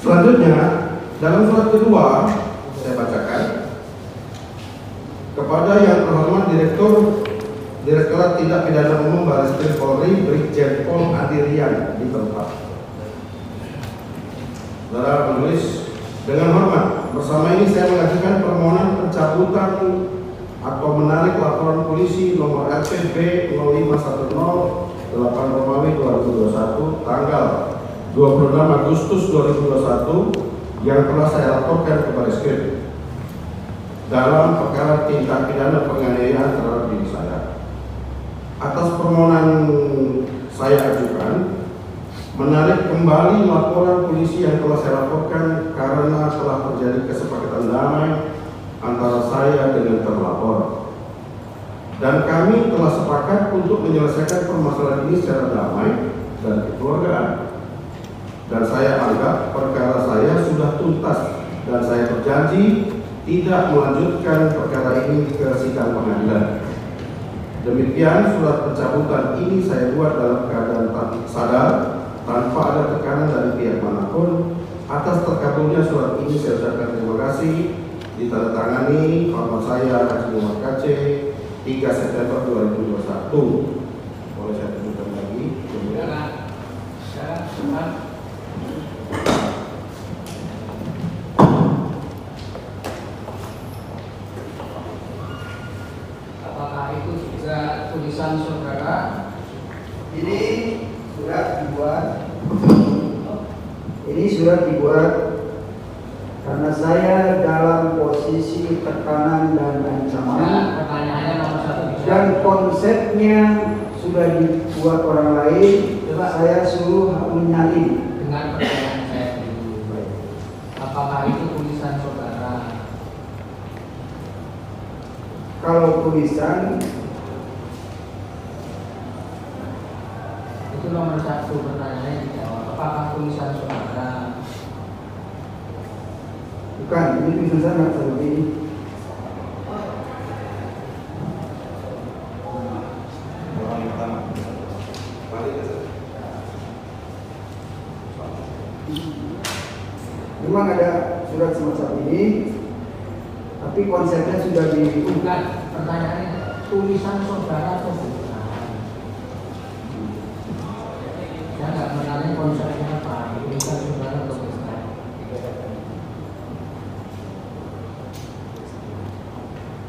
Selanjutnya, dalam surat kedua saya bacakan kepada yang terhormat Direktorat Tindak Pidana Umum Barreskrim Polri Brigjen Pol Adirian di tempat. Saudara menulis, dengan hormat, bersama ini saya mengajukan permohonan pencabutan atau menarik laporan polisi nomor LPB 0510 8 Romawi 2021 tanggal 26 Agustus 2021 yang telah saya laporkan ke Barreskrim dalam perkara tindak pidana penganiayaan terhadap diri saya. Atas permohonan saya ajukan menarik kembali laporan polisi yang telah saya laporkan karena telah terjadi kesepakatan damai antara saya dengan terlapor. Dan kami telah sepakat untuk menyelesaikan permasalahan ini secara damai dan kekeluargaan. Dan saya anggap perkara saya sudah tuntas dan saya berjanji tidak melanjutkan perkara ini ke sidang pengadilan. Demikian surat pencabutan ini saya buat dalam keadaan sadar tanpa ada tekanan dari pihak manapun. Atas terkabulnya surat ini saya ucapkan terima kasih. Ditandatangani hormat saya Haji Muhammad Kc 3 September 2021. Boleh saya tunjukkan lagi?
Apakah itu juga tulisan saudara?
Ini surat dibuat karena saya dalam posisi tekanan dan ancaman.
Pertanyaannya nomor 1 bisa.
Dan konsepnya sudah dibuat orang lain. Saya suruh menyalin.
Dengan pertanyaan saya dulu. Apakah itu tulisan saudara?
Kalau tulisan
itu nomor 1 pertanyaannya dijawab. Apakah tulisan saudara?
bukan, ini tulisan saya nggak seperti ini. Memang ada surat semacam ini, tapi konsepnya sudah
Bukan, pertanyaannya tulisan saudara atau bukan? Saya nggak mengenai konsepnya apa, tulisan saudara atau bukan?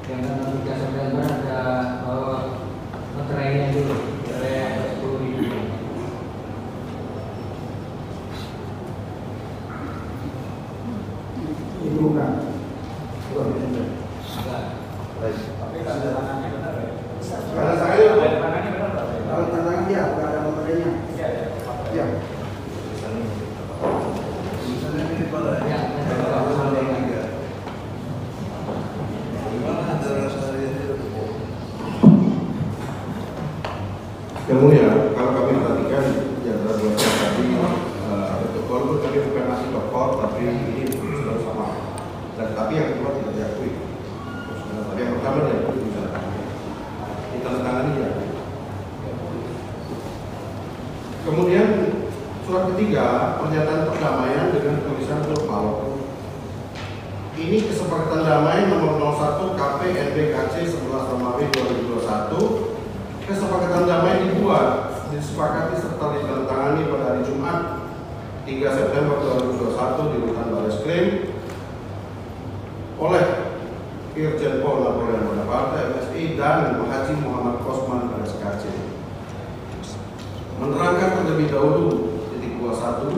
Yang tanggal 3 September ada materainya dulu, materai 10.000.
ini bukan.
Karena saya
Kalau tantangan dia, nggak ada materinya. Ya.
Kemudian kalau kami perhatikan yang ada dua tadi walaupun kami bukan nasi dokter tapi ini sudah sama. Dan tapi yang kedua tidak diakui. Tapi yang pertama diakui bisa ditandatangani ya. Kemudian surat ketiga pernyataan perdamaian dengan tulisan verbal. Ini kesepakatan damai nomor 01 KP NBKC 11 Romawi 2021. Kesepakatan damai dibuat, disepakati serta ditandatangani pada hari Jumat 3 September 2021 di rutan Barreskrim oleh Irjen Pol Napoleon Bonaparte MSI dan Haji Muhammad Kosman RSKC. Menerangkan terlebih dahulu titik 21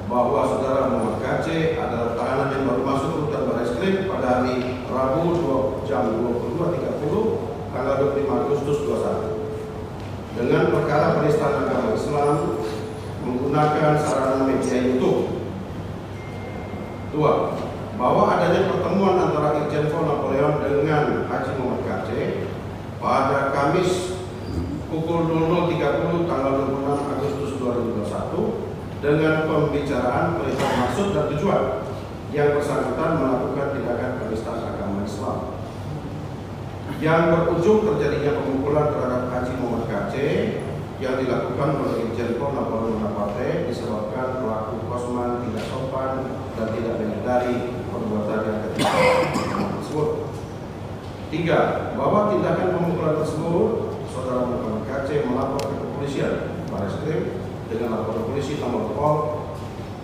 bahwa saudara Muhammad KC adalah tahanan yang baru masuk rutan Barreskrim pada hari Rabu jam 22.30 tanggal 25 Agustus 21 dengan perkara penistaan agama Islam menggunakan sarana media YouTube. 2. Bahwa adanya pertemuan antara Irjen Pol Napoleon dengan Haji Muhammad KC pada Kamis pukul 00.30 tanggal 26 Agustus 2021 dengan pembicaraan perihal maksud dan tujuan yang bersangkutan melakukan tindakan penistaan agama Islam yang berujung terjadinya pemukulan terhadap Haji Muhammad KC yang dilakukan oleh Irjen Pol Napoleon Bonaparte disebabkan pelaku Kosman tidak sopan dan tidak menyadari perbuatan yang tersebut. 3. Bahwa tindakan pemukulan tersebut saudara Muhammad KC melapor ke kepolisian Barreskrim dengan laporan polisi nomor Pol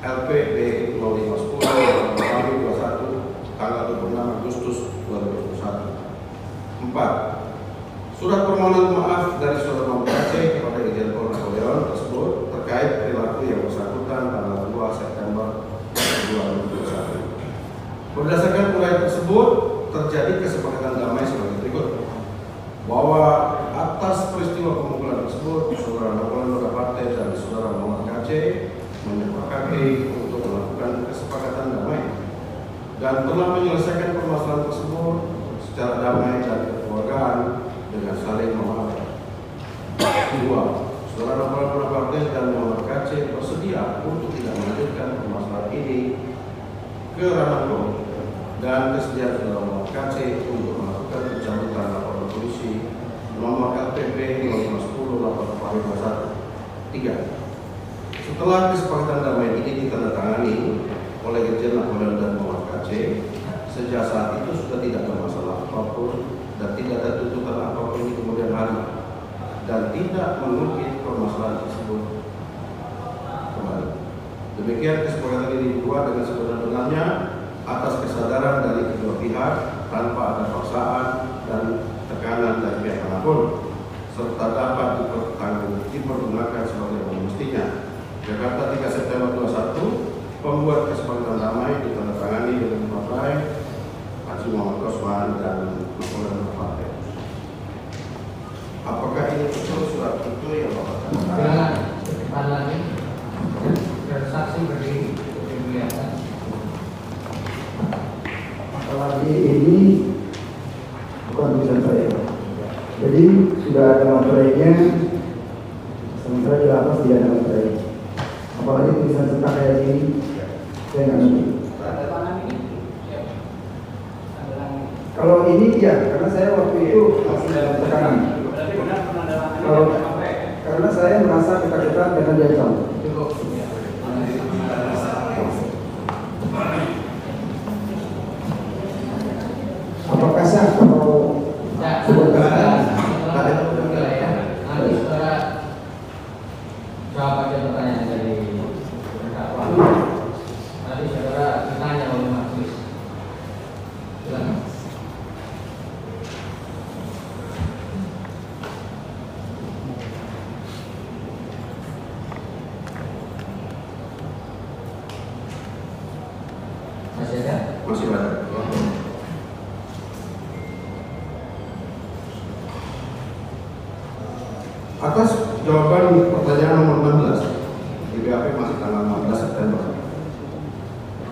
LPB 0510 Januari 21 tanggal 26 Agustus 2021. 4. Surat permohonan maaf dari saudara Muhammad KC kepada Irjen Pol Napoleon tersebut terkait perilaku yang bersangkutan tanggal 2 September 2021 Berdasarkan uraian tersebut, terjadi kesepakatan damai sebagai berikut. Bahwa atas peristiwa pemukulan tersebut, Saudara Napoleon Bonaparte dan Saudara Muhammad KC menyepakati untuk melakukan kesepakatan damai dan telah menyelesaikan permasalahan tersebut secara damai dan kekeluargaan dengan saling memaafkan. 2. Saudara Napoleon Bonaparte dan Muhammad KC bersedia untuk tidak melanjutkan permasalahan ini ke ranah hukum dan kesediaan Saudara Muhammad KC untuk melakukan pencabutan laporan polisi nomor LPP 510 lapor Paris 21. 3. Setelah kesepakatan damai ini ditandatangani oleh Irjen Napoleon dan Muhammad KC, sejak saat itu sudah tidak ada masalah apapun dan tidak ada tuntutan apapun di kemudian hari dan tidak mengungkit permasalahan tersebut kembali. Demikian kesepakatan ini dibuat dengan sebenar-benarnya atas kesadaran dari kedua pihak tanpa ada paksaan dan tekanan dari pihak manapun serta dapat dipergunakan sebagai mestinya. Jakarta 3 September 21, pembuat kesepakatan damai ditandatangani dengan partai Haji Muhammad Osman dan Napoleon Bonaparte. Apakah ini betul surat itu yang Bapak katakan?
Silakan, depan lagi. Saksi berdiri, kelihatan.
Apalagi ini bukan tulisan saya. Jadi sudah ada materainya, sementara di lapas tidak ada materai. Apalagi tulisan cetak kayak ini, saya nggak ngerti. Kalau ini ya, karena saya waktu itu masih dalam tekanan. Kalau karena saya merasa ketakutan karena dia tahu. Apakah sah kalau sebentar?
Nanti saudara jawab aja pertanyaan dari terdakwa. Nanti saudara ditanya oleh majelis. Silakan. Masih ada?
Masih ada. Atas jawaban pertanyaan nomor 16 di BAP masih tanggal 16 September.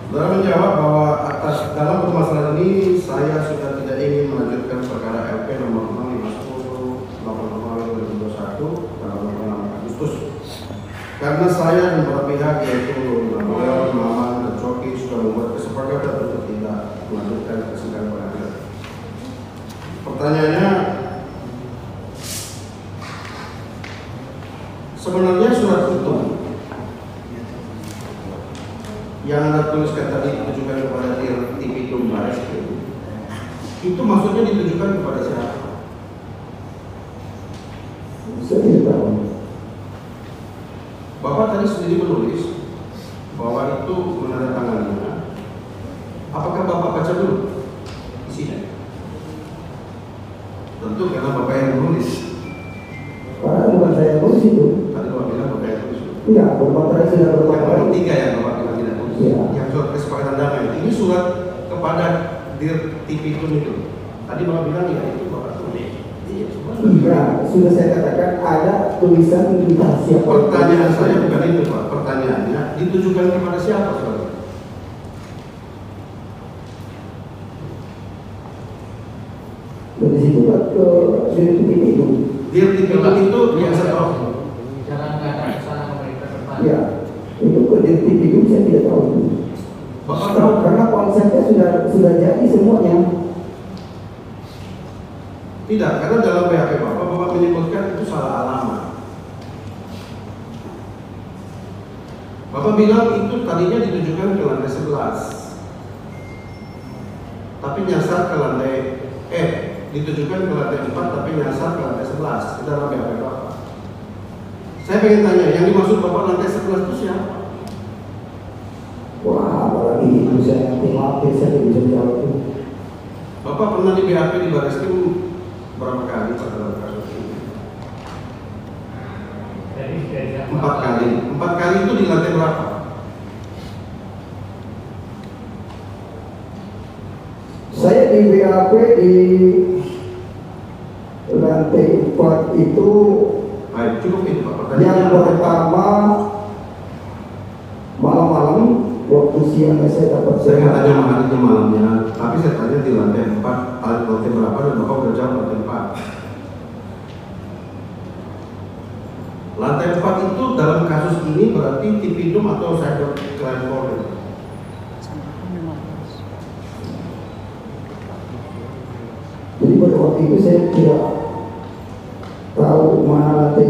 Saudara menjawab bahwa atas dalam permasalahan ini saya sudah tidak ingin melanjutkan perkara LP nomor 6510 nomor 2021 tanggal 6 Agustus karena saya dan beberapa pihak yaitu Napoleon, Maman, dan Coki sudah membuat kesepakatan untuk tidak melanjutkan persidangan pengadilan. Pertanyaannya, sebenarnya surat itu yang Anda tuliskan tadi ditujukan kepada Dirtipidum Barreskrim, itu maksudnya ditujukan kepada siapa?
Saya tidak tahu.
Bapak tadi sendiri menulis bahwa itu menandatanganinya. Apakah Bapak baca dulu isinya? Tentu karena Bapak yang menulis.
Karena bukan saya yang tulis itu.
Tadi Bapak bilang Bapak yang tulis.
Enggak, bermaterai sudah
Yang
bermaterai.
nomor 3 ya Bapak bilang tidak tulis.
Iya.
Yang surat kesepakatan damai. Ini surat kepada Dirtipidum itu. Tadi Bapak bilang ya itu Bapak tulis. Iya, semua.
Iya, sudah saya katakan ada tulisan entah siapa.
Pertanyaan saya bukan itu Pak. Pertanyaannya ditujukan kepada siapa saudara?
Dari situ Pak ke Dirtipidum.
Dirtipidum itu yang saya tahu.
Jangan mengatakan kesana pemerintah depan.
Ya, itu ke Dirtipidum saya tidak tahu.
Bapak tahu
Karena konsepnya sudah jadi semuanya.
tidak? Karena dalam BAP Bapak menyebutkan itu salah alamat. Bapak bilang itu tadinya ditujukan ke lantai 11, tapi nyasar ke lantai ditujukan ke lantai 4 tapi nyasar ke lantai 11 itu dalam BAP Bapak. Saya pengen tanya, yang dimaksud Bapak lantai 11 itu siapa?
Wah, apalagi itu saya nanti maafin saya tidak bisa jawab itu.
Bapak pernah di BAP di Barreskrim berapa kali Pak dalam kasus ini?
Jadi dari
4 kali. 4 kali itu di lantai berapa?
di BAP di lantai 4 itu
Baik, cukup itu Pak.
yang pertama malam-malam waktu siangnya saya dapat
Saya nggak tanya harinya malamnya, tapi saya tanya di lantai 4, lantai berapa dan Bapak udah jawab lantai 4. Lantai 4 itu dalam kasus ini berarti Tipidum atau cyber crime Polri?
Jadi pada waktu itu saya tidak tahu mana lantai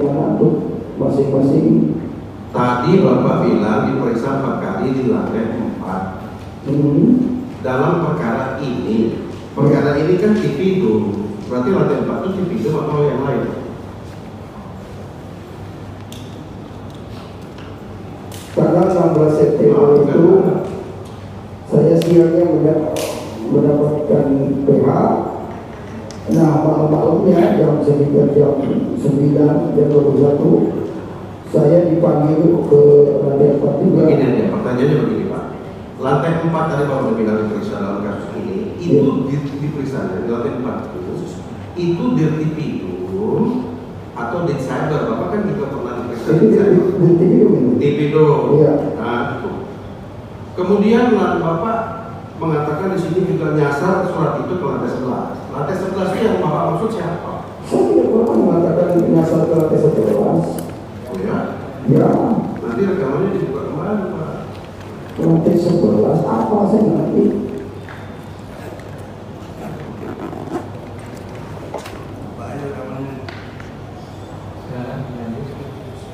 mana tuh masing-masing.
Tadi Bapak bilang diperiksa 4 kali di lantai 4. Dalam perkara ini kan Tipidum, berarti lantai 4 itu Tipidum atau yang lain?
Tanggal 16 September itu saya siangnya mendapatkan PH. Nah malam-malamnya sekitar jam 9, jam 21 saya dipanggil ke lantai 4 juga.
Begini aja, pertanyaannya begini Pak. Lantai 4 tadi Bapak udah bilang diperiksa dalam kasus ini, itu diperiksa di lantai 4 itu di Tipidum atau di cyber? Bapak kan juga pernah diperiksa di cyber. Tipidum.
Iya.
Nah, itu. Kemudian Bapak mengatakan di sini juga nyasar surat itu ke lantai 11. Lantai 11 itu yang Bapak maksud siapa?
Saya tidak pernah mengatakan nyasar ke lantai 11.
Oh ya?
Ya.
Nanti rekamannya dibuka kembali Pak.
Lantai 11 apa saya ngerti?
Banyak rekamannya.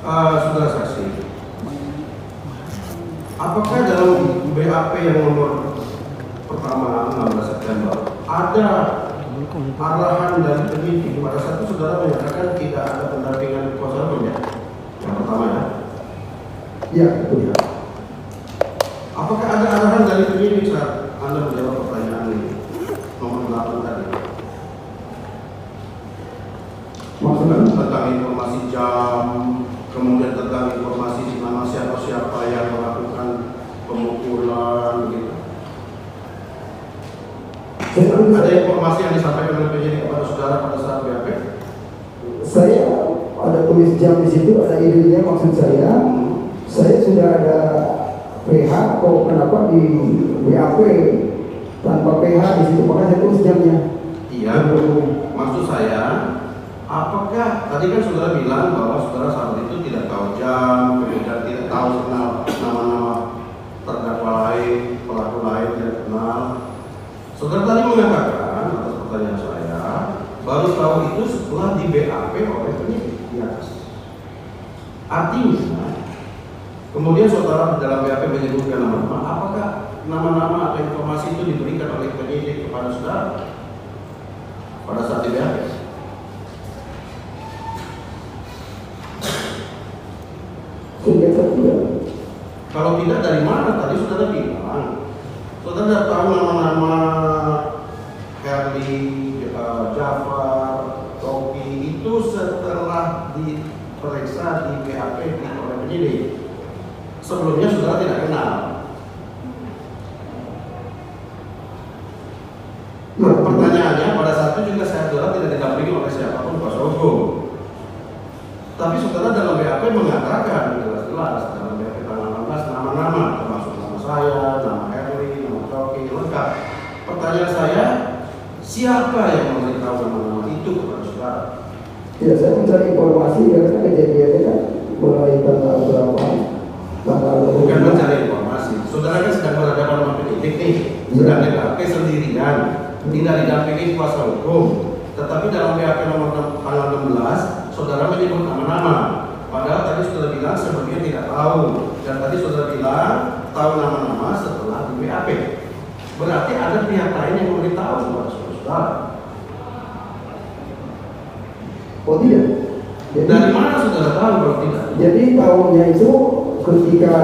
Saudara saksi, apakah dalam BAP yang nomor pertama 16 September ada arahan dari penyidik pada saat itu saudara menyatakan tidak ada pendampingan kuasa hukum ya? Yang pertama ya?
Ya, betul ya.
Apakah ada arahan dari penyidik saat Anda menjawab pertanyaan ini? Nomor 8 tadi.
Maksudnya
Tentang informasi jam, kemudian tentang informasi nama siapa-siapa yang melakukan pemukulan begitu. Ada informasi yang disampaikan oleh penyidik kepada saudara pada saat BAP?
Saya ada tulis jam di situ, ada idenya maksud saya. Saya sudah ada PH, kok kenapa di BAP tanpa PH di situ, makanya saya tulis jamnya.
Iya. Maksud saya, apakah tadi kan saudara bilang bahwa saudara saat itu tidak tahu jam, kemudian tidak tahu kenal nama-nama terdakwa lain, pelaku lain tidak kenal. Saudara tadi mengatakan atas pertanyaan saya, baru tahu itu setelah di BAP oleh penyidik di atas. Artinya, kemudian saudara dalam BAP menyebutkan nama-nama, apakah nama-nama atau informasi itu diberikan oleh penyidik kepada saudara pada saat di BAP? Kalau tidak, dari mana? Tadi saudara bilang saudara tahu nama-nama Herli, Jafar, Toki itu setelah diperiksa di BAP oleh penyidik. Sebelumnya saudara tidak kenal. Nah, pertanyaannya pada saat itu juga saudara tidak didampingi oleh siapapun kuasa hukum. Tapi saudara dalam BAP mengatakan jelas-jelas dalam BAP tanggal 16 nama-nama, termasuk nama saya, nama Herli, nama Toki, lengkap. Pertanyaan saya, siapa yang memberitahu nama-nama itu kepada saudara?
Ya, saya mencari informasi karena kejadiannya kan mulai tanggal berapa?
Bukan mencari informasi. Saudara kan sedang berhadapan dengan penyidik nih, sedang di BAP sendirian, tidak didampingi kuasa hukum. Tetapi dalam BAP nomor tanggal 16, saudara menyebut nama-nama. Padahal tadi saudara bilang sebelumnya tidak tahu. Dan tadi saudara bilang tahu nama-nama setelah di BAP. Berarti ada pihak lain yang memberitahu kepada saudara.
Oh tidak. Jadi,
dari mana saudara tahu kalau tidak?
Jadi tahunya itu ketika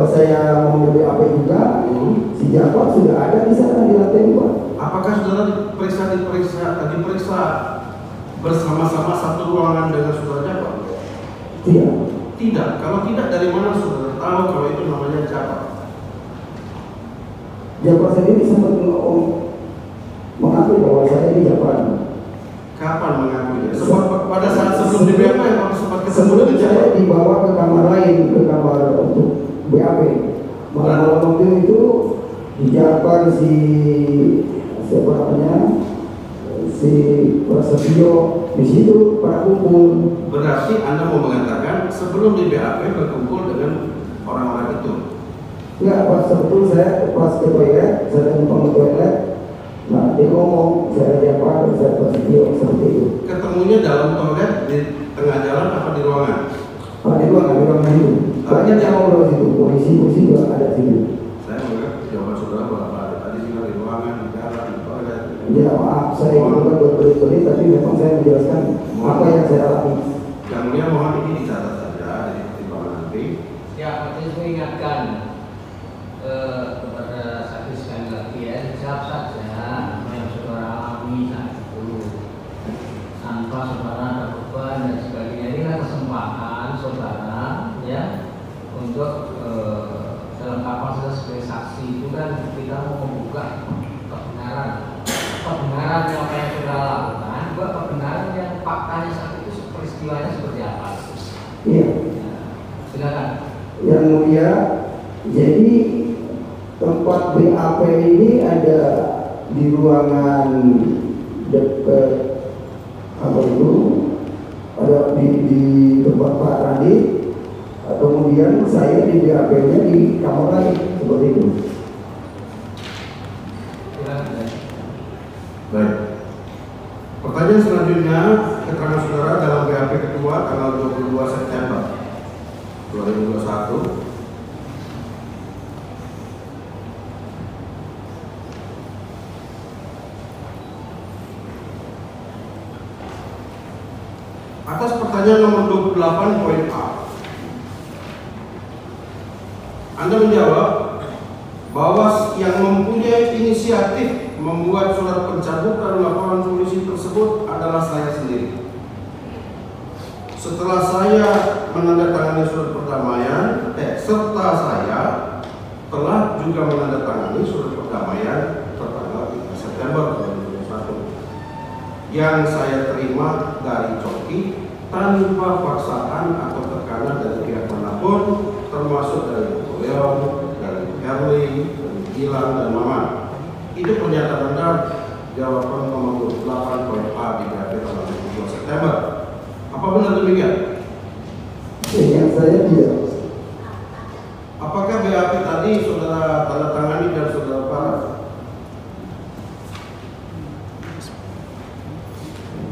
saya mau di BAP juga, si Jafar sudah ada di sana di lantai 2.
Apakah saudara diperiksa bersama-sama satu ruangan dengan saudara Jafar?
Tidak.
Tidak. Kalau tidak, dari mana saudara tahu kalau itu namanya Jafar?
Japar sendiri sempat mengakui bahwa saya di Japar.
Kapan mengakuinya? Pada saat sebelum di BAP atau sempat ketemu
Sebelum
dengan
saya
siapa?
dibawa ke kamar lain, ke kamar untuk BAP. Malam waktu itu di Japar si siapa namanya, si Prasetyo di situ pada kumpul.
Berarti Anda mau mengatakan sebelum di BAP berkumpul dengan orang-orang itu?
Enggak, pas sebetulnya saya pas ke toilet, saya numpang ke toilet. Nah, dia ngomong, saya Japar, saya Prasetyo, seperti itu.
Ketemunya dalam toilet di tengah jalan apa di ruangan?
Di ruangan itu. Banyak yang ngobrol situ, polisi juga ada situ.
Saya menganggap jawaban saudara bahwa tadi bilang di ruangan, di jalan, di toilet.
Ya maaf, saya itu bukan berbelit-belit, tapi memang saya menjelaskan apa yang saya alami.
Yang mulia mohon ini dicatat saja dari pertimbangan nanti.
Ya, majelis mengingatkan kepada saksi sekali lagi ya, jawab saja apa yang saudara alami saat itu, tanpa saudara ada beban dan sebagainya. Ini kan kesempatan saudara ya untuk dalam kapasitas sebagai saksi itu kan kita mau membuka kebenaran yang apa yang saudara lakukan, juga kebenaran yang faktanya saat itu peristiwanya seperti apa.
Iya.
Silakan.
Yang mulia, jadi tempat BAP ini ada di ruangan dekat apa itu, ada di tempat Pak Randi. Kemudian saya di BAP-nya di kamar lain seperti itu.
Silakan.
Baik. Pertanyaan selanjutnya, keterangan saudara dalam BAP kedua tanggal 22 September 2021. Atas pertanyaan nomor 28 poin A, Anda menjawab bahwa yang mempunyai inisiatif membuat surat pencabutan laporan polisi tersebut adalah saya sendiri. Setelah saya menandatangani surat perdamaian, serta saya telah juga menandatangani surat perdamaian tertanggal 3 September 2021 yang saya terima dari Coki tanpa paksaan atau tekanan dari pihak manapun, termasuk dari Leon, dari Herli, dari Gilang dan Maman. Itu pernyataan Anda jawaban nomor 28 poin A di BAP tanggal 22 September. Apa benar demikian?
Yang saya tidak.
Apakah BAP tadi saudara tanda tangani dan saudara paraf?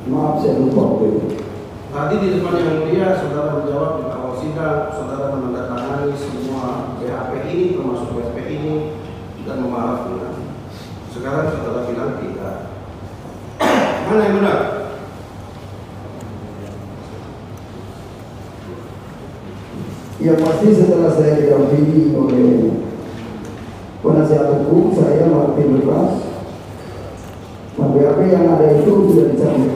Maaf, saya lupa waktu itu.
Tadi di depan yang mulia saudara menjawab di awal sidang, saudara menandatangani semua BAP ini termasuk BAP ini dan memaraf bilang. Sekarang saudara bilang tidak. Mana yang benar?
Yang pasti setelah saya didampingi oleh penasihat hukum, saya Martin Lukas, BAP yang ada itu sudah dicabut.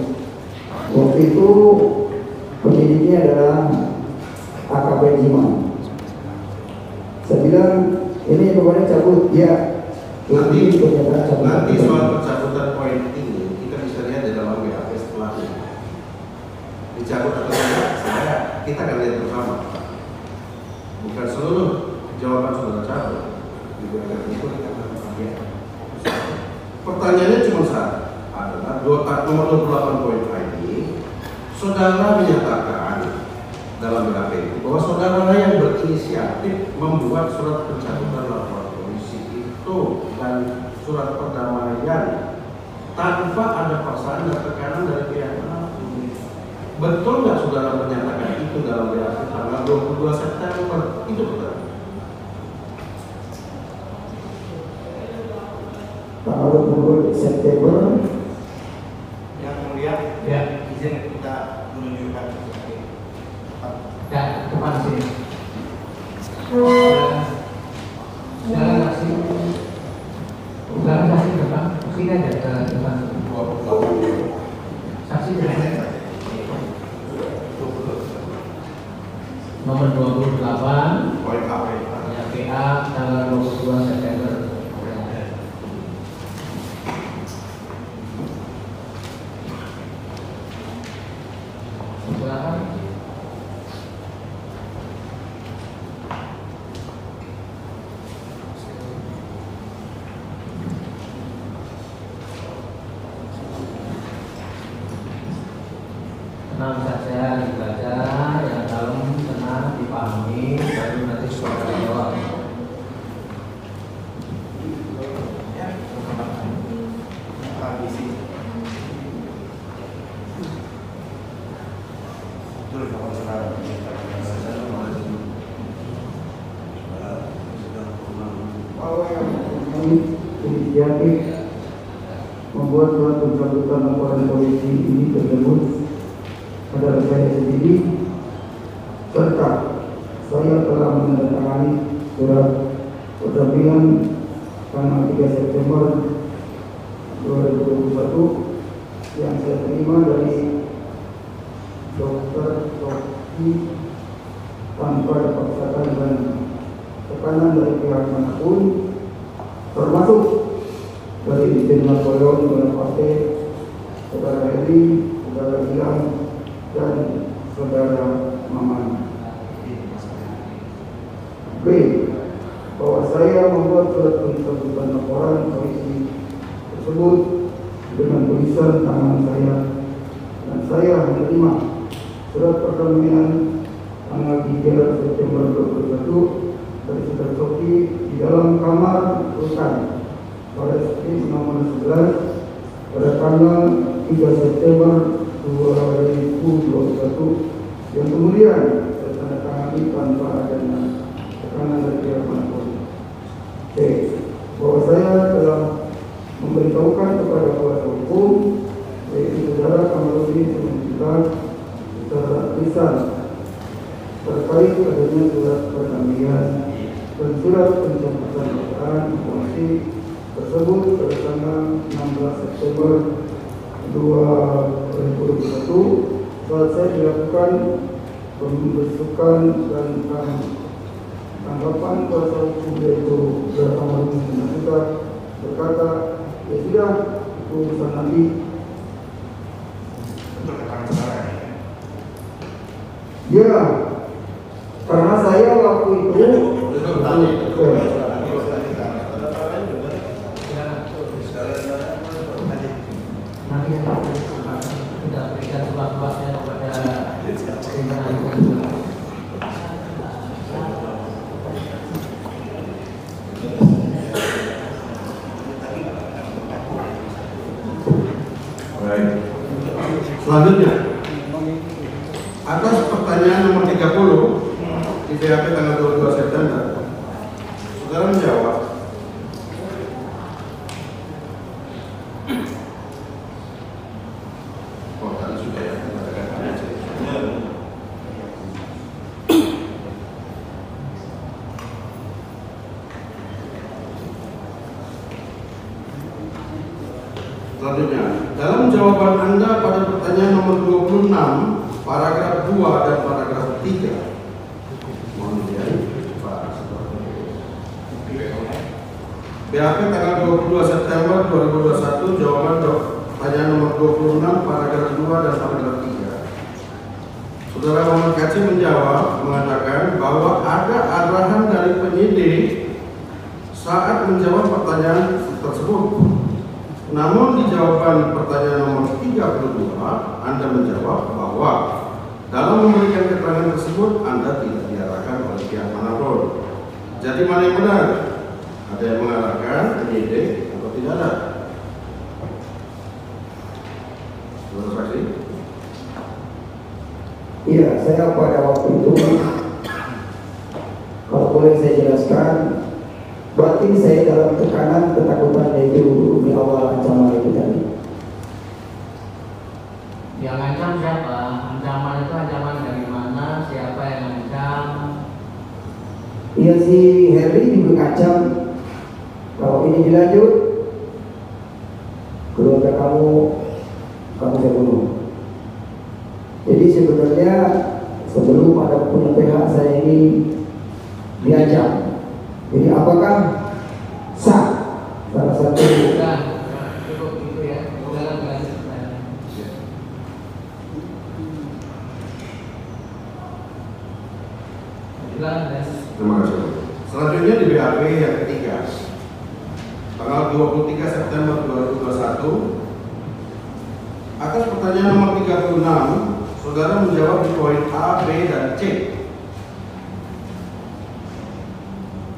Waktu itu penyidiknya adalah AKP Jiman. Saya bilang ini pokoknya cabut, ya.
Nanti
Cabut.
soal pencabutan poin ini kita bisa lihat di dalam BAP setelahnya. Dicabut atau tidak, kita akan lihat bersama. Bukan seluruh jawaban saudara cabut. Di BAP itu kita akan lihat. Pertanyaannya cuma satu, adalah nomor 28 poin A ini, saudara menyatakan dalam BAP itu bahwa saudara yang berinisiatif membuat surat pencabutan laporan polisi itu dan surat perdamaian tanpa ada paksaan dan tekanan dari pihak manapun. Betul nggak saudara menyatakan itu dalam BAP tanggal 22 September? Itu betul.
Tanggal 20 September.
Yang mulia,
Ya.
izin kita menunjukkan
Ya, depan sini. Silakan saksi. Silakan saksi depan. Sini aja ke depan. Saksi depan. Nomor 28
Poin A.
ya PA tanggal 22 September. tenang saja dibaca, yang dalam tenang dipahami, baru nanti saudara jawab.
Bahwa yang inisiatif membuat surat pencabutan laporan polisi ini tersebut adalah saya sendiri, serta saya telah menandatangani surat pendampingan tanggal 3 September 2021 yang saya terima dari Dr. Sofi tanpa dipaksakan dan tekanan dari pihak manapun, termasuk dari Dirjen Napoleon Bonaparte, saudara Heri, saudara Gilang, dan saudara Maman. B. Bahwa saya membuat surat pencabutan laporan polisi tersebut dengan tulisan tangan saya, dan saya menerima surat perkembangan tanggal 3 September 2021 dari saudara Sofi di dalam kamar rutan Polres nomor 11 pada tanggal 3 September 2021 yang kemudian ditandatangani tanpa adanya tekanan dari pihak manapun. C. Bahwa saya telah memberitahukan kepada kuasa hukum yaitu saudara Kamarudin Simanjuntak secara lisan terkait adanya surat pendampingan dan surat pencabutan laporan polisi tersebut pada tanggal 16 September 2021 saat saya dilakukan pembesukan dan tanggapan kuasa hukum yaitu saudara Kamarudin Simanjuntak berkata, ya sudah, itu urusan nanti. Ya, karena saya waktu itu
Nanti kita berikan sebuah-buahnya kepada pimpinan.
Baik. Selanjutnya, atas pertanyaan nomor 30 di BAP tanggal 22 September, saudara menjawab. Oh, tadi sudah ya. Selanjutnya, dalam jawaban Anda pada pertanyaan nomor 26, paragraf 2 dan paragraf 3. Mohon dilihat, Pak. BAP tanggal 22 September 2021, jawaban pertanyaan nomor 26, paragraf 2 dan paragraf 3. Saudara Muhammad Kaci menjawab, mengatakan bahwa ada arahan dari penyidik saat menjawab pertanyaan tersebut. Namun di jawaban pertanyaan nomor 32, Anda menjawab bahwa dalam memberikan keterangan tersebut Anda tidak diarahkan oleh pihak manapun. Jadi mana yang benar? Ada yang mengarahkan penyidik atau tidak ada? Saudara saksi?
iya, saya pada waktu itu, kalau boleh saya jelaskan, berarti saya dalam tekanan ketakutan yaitu di awal ancaman itu tadi.
Yang ancam siapa? Ancaman itu ancaman dari mana? Siapa yang ancam?
Iya, si Heri juga ancam, kalau ini dilanjut, keluarga kamu saya bunuh. Jadi sebenarnya sebelum ada punya pihak saya ini diancam. Jadi apakah sah salah satu?
Cukup itu ya. Silakan lanjut.
Terima kasih. Selanjutnya di BAP yang ketiga, tanggal 23 September 2021, atas pertanyaan nomor 36, Saudara menjawab di poin A, B, dan C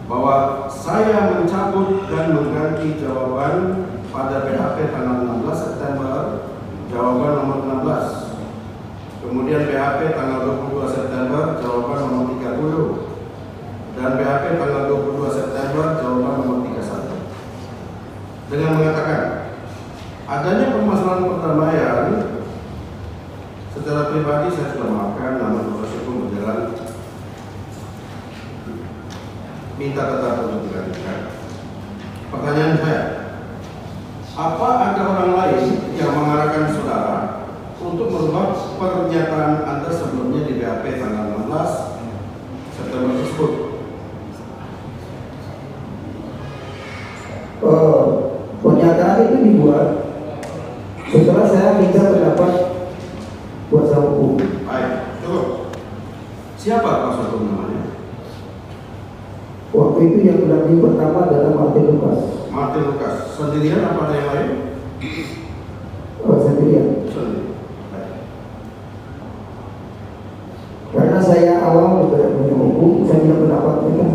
bahwa saya mencabut dan mengganti jawaban pada BAP tanggal 16 September, jawaban nomor 16. Kemudian BAP tanggal 22 September, jawaban nomor 30. Dan BAP tanggal 22 September, jawaban nomor 31. Dengan mengatakan adanya permasalahan perdamaian, secara pribadi saya sudah maafkan, namun proses hukum berjalan, minta tetap untuk dilanjutkan. Pertanyaan saya, apa ada orang lain yang mengarahkan saudara untuk merubah pernyataan Anda sebelumnya di BAP tanggal 16 September tersebut?
Pernyataan itu dibuat setelah saya minta pendapat kuasa hukum.
Baik, cukup. Siapa kuasa hukum namanya?
Waktu itu yang pendamping pertama adalah Martin Lucas.
Martin Lucas. Sendirian apa ada yang lain?
Sendirian.
Sendirian. Baik.
Karena saya awam tidak punya hukum, saya minta pendapat mereka.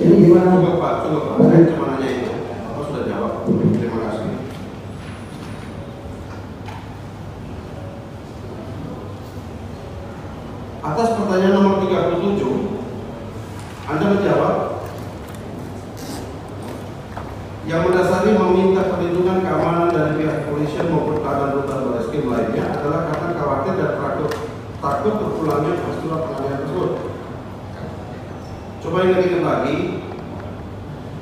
Ini gimana?
Cukup Pak, cukup Pak. Saya cuma nanya itu. Bapak sudah jawab. Terima kasih. Atas pertanyaan nomor 37, Anda menjawab yang mendasari meminta perlindungan keamanan dari pihak kepolisian maupun tahanan rutan Barreskrim lainnya adalah karena khawatir dan takut terulangnya peristiwa penganiayaan tersebut. Coba ingat lagi,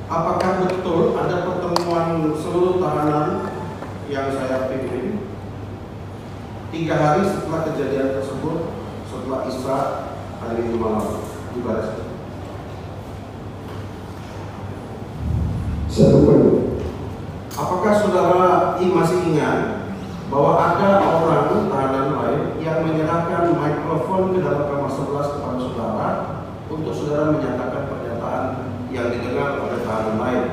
apakah betul ada pertemuan seluruh tahanan yang saya pimpin 3 hari setelah kejadian tersebut, setelah Isra hari Minggu malam di Barreskrim?
Saya lupa.
Apakah saudara masih ingat bahwa ada orang tahanan lain yang menyerahkan mikrofon ke dalam kamar 11 kepada saudara untuk saudara menyatakan pernyataan yang didengar oleh tahanan lain?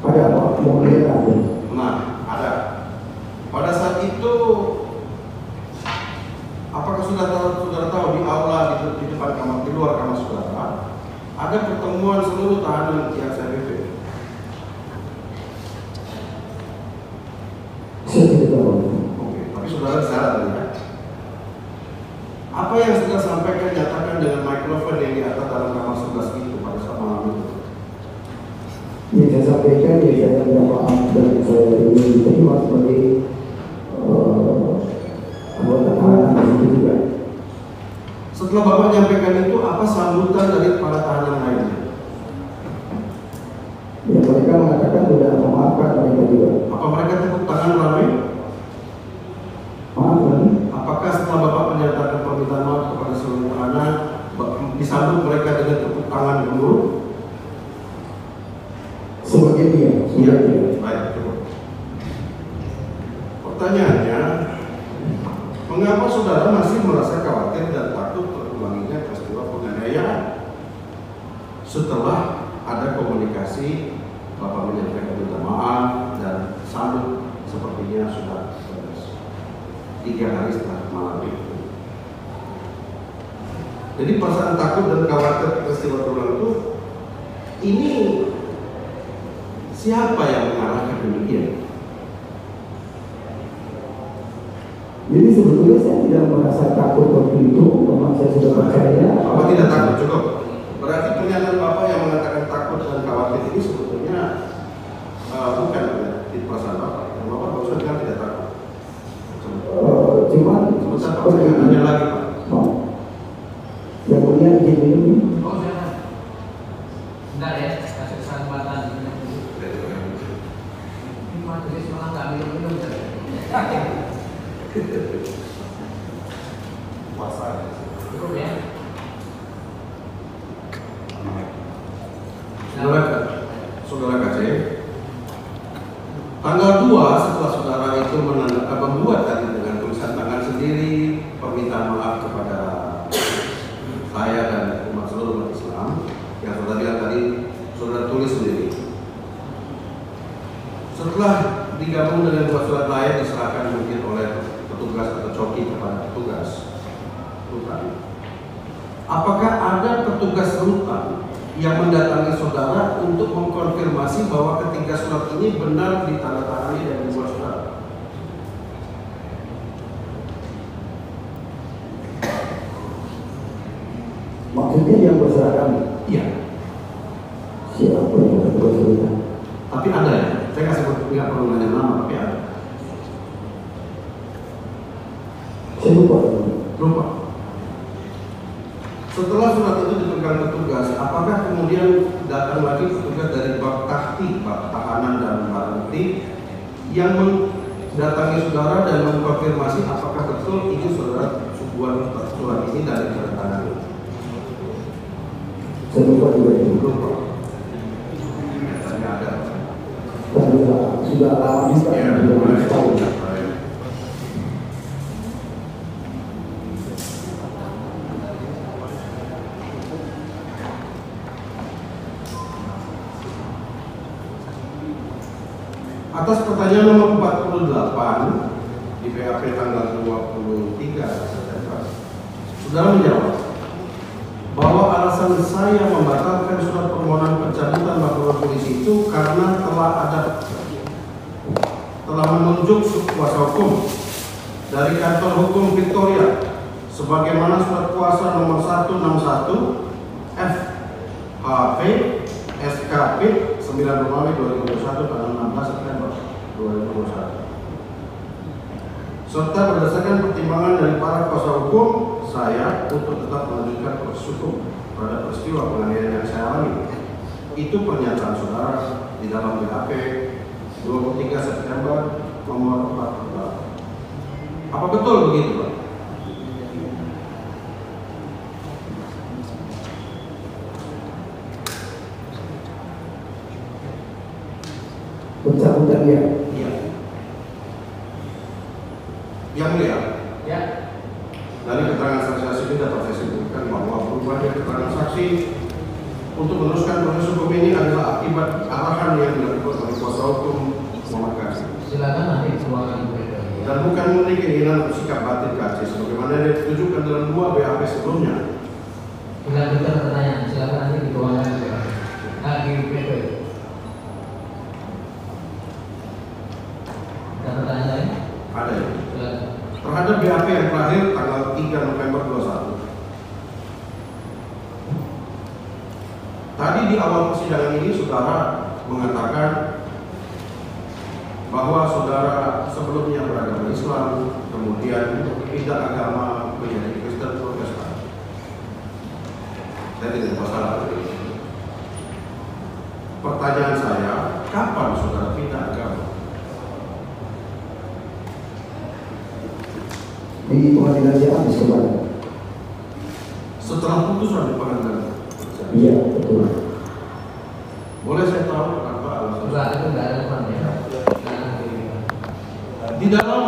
Ada apa? Mungkin ada.
Nah, ada. Pada saat itu, apakah saudara tahu di aula di depan kamar, di luar kamar saudara, ada pertemuan seluruh tahanan yang saya pimpin?
Saya tidak tahu.
Oke, tapi saudara salah tadi ya. Apa yang saudara sampaikan nyatakan dengan mikrofon yang di atas dalam kamar 11 itu pada saat malam itu?
Yang saya sampaikan, ya saya minta maaf dan saya ingin diterima sebagai anggota tahanan itu juga.
Setelah Bapak menyampaikan itu, apa sambutan dari para tahanan lainnya?
Ya mereka mengatakan sudah memaafkan mereka juga.
Apa mereka tepuk tangan ramai?
Maafkan.
Apakah setelah Bapak menyatakan permintaan maaf kepada seluruh tahanan, disambut mereka dengan tepuk tangan dulu?
Sebagian dia, sebagian.
Baik, cukup. Pertanyaannya, mengapa saudara masih merasa khawatir dan takut terulanginya peristiwa penganiayaan? Setelah ada komunikasi, Bapak menyampaikan minta maaf dan sambut sepertinya sudah beres 3 hari setelah malam itu. Jadi perasaan takut dan khawatir peristiwa terulang itu, ini siapa yang mengarahkan demikian?
Jadi sebetulnya saya tidak merasa takut waktu itu, memang saya sudah percaya.
Bapak tidak takut, cukup. Berarti pernyataan Bapak yang mengatakan takut dan khawatir ini sebetulnya bukan di perasaan Bapak. Bapak maksudnya kan tidak takut.
Cuman
Sebentar Pak, saya tanya lagi Pak.
Yang mulia izin minum.
Oh, jangan. Bentar ya, kasih kesempatan. Ini majelis malah nggak minum-minum.
Puasa.
Cukup ya.
Saudara kasih, tanggal 2 setelah saudara itu membuat tadi dengan tulisan tangan sendiri permintaan maaf kepada saya dan umat seluruh umat Islam yang saudara lihat tadi, saudara tulis sendiri. Setelah digabung dengan 2 surat lain di coki kepada petugas rutan. Apakah ada petugas rutan yang mendatangi saudara untuk mengkonfirmasi bahwa ketiga surat ini benar ditandatangani dan dibuat saudara?
Maksudnya yang berseragam?
Iya.
Siapa yang petugas rutan?
Tapi ada ya. Saya nggak perlu nanya nama, tapi ada.
Saya lupa.
Lupa. Setelah surat itu dipegang petugas, apakah kemudian datang lagi petugas dari Bab Tahti, Bab Tahanan dan Barang Bukti yang mendatangi saudara dan mengkonfirmasi apakah betul itu saudara sebuah surat ini dari kedatangan itu?
Saya lupa juga itu.
Lupa. Tidak ada.
Sudah lama juga.
Ya,
Sudah tahu.
Atas pertanyaan nomor 48 di BAP tanggal 23 September, saudara menjawab bahwa alasan saya membatalkan surat permohonan pencabutan laporan polisi itu karena telah menunjuk kuasa hukum dari kantor hukum Victoria sebagaimana surat kuasa nomor 161 FHP SKP 9 Romawi 2021 tanggal 16 September 2021. Serta berdasarkan pertimbangan dari para kuasa hukum saya untuk tetap melanjutkan proses hukum pada peristiwa penganiayaan yang saya alami. Itu pernyataan saudara di dalam BAP 23 September nomor 48. Apa betul begitu, Pak?
Pencabutan dia.
Iya. Yang mulia.
Ya.
Dari keterangan saksi ini dapat saya simpulkan bahwa berubahnya keterangan saksi untuk meneruskan proses hukum ini adalah akibat arahan yang dilakukan oleh kuasa hukum Muhammad Kasih.
Silakan nanti keluarkan
Dan bukan murni keinginan untuk sikap batin Kasih, sebagaimana yang ditujukan dalam 2 BAP sebelumnya.
Dilanjutkan pertanyaan, silakan nanti dikeluarkan lagi PP. Ada pertanyaan lain?
Ada ya.
Silakan.
Terhadap BAP yang terakhir tanggal 3 November 21. Tadi di awal persidangan ini saudara mengatakan bahwa saudara sebelumnya beragama Islam, kemudian pindah agama menjadi Kristen Protestan. Saya tidak masalah. Pertanyaan saya, kapan saudara pindah agama?
Di pengadilan Ciamis kemarin.
Setelah putusan di pengadilan.
Iya, betul.
Boleh saya tahu kenapa alasan?
Enggak, itu enggak relevan ya.
Di dalam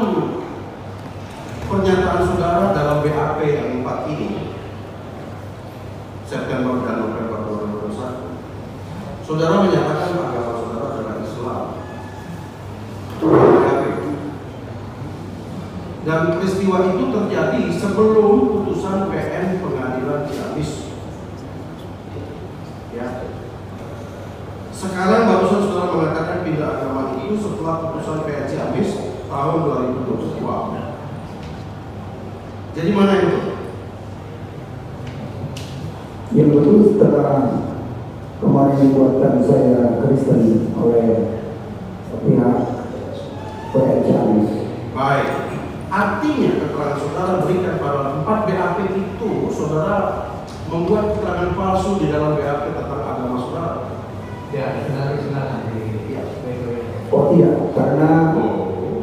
pernyataan saudara dalam BAP yang 4 ini, September dan November 2021, saudara menyatakan agama saudara adalah Islam. Dan peristiwa itu terjadi sebelum putusan PN Pengadilan Ciamis. Ya. Sekarang barusan saudara mengatakan pindah agama itu setelah putusan PN Ciamis tahun 2022. Jadi mana itu?
Yang betul setelah kemarin dibuatkan saya Kristen oleh pihak PN Ciamis.
Baik. Artinya keterangan saudara berikan pada 4 BAP itu saudara membuat keterangan palsu di dalam BAP tentang agama saudara.
Ya, silakan di
Oh iya, karena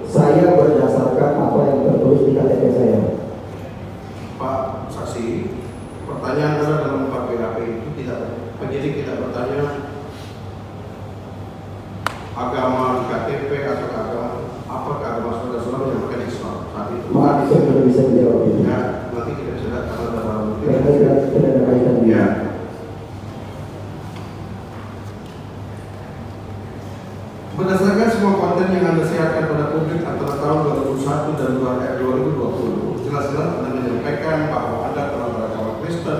saya berdasarkan apa yang tertulis di KTP saya.
Pak saksi, pertanyaan saudara dalam 4 BAP itu penyidik tidak bertanya agama di KTP atau apakah agama saudara menyampaikan Islam saat itu.
Maaf, saya tidak bisa menjawab itu.
Ya, nanti tidak bisa lihat karena dalam
Karena tidak ada kaitannya.
ya. Berdasarkan semua konten yang Anda siarkan pada publik antara tahun 2001 dan 2020 jelas-jelas Anda menyampaikan bahwa Anda telah beragama Kristen,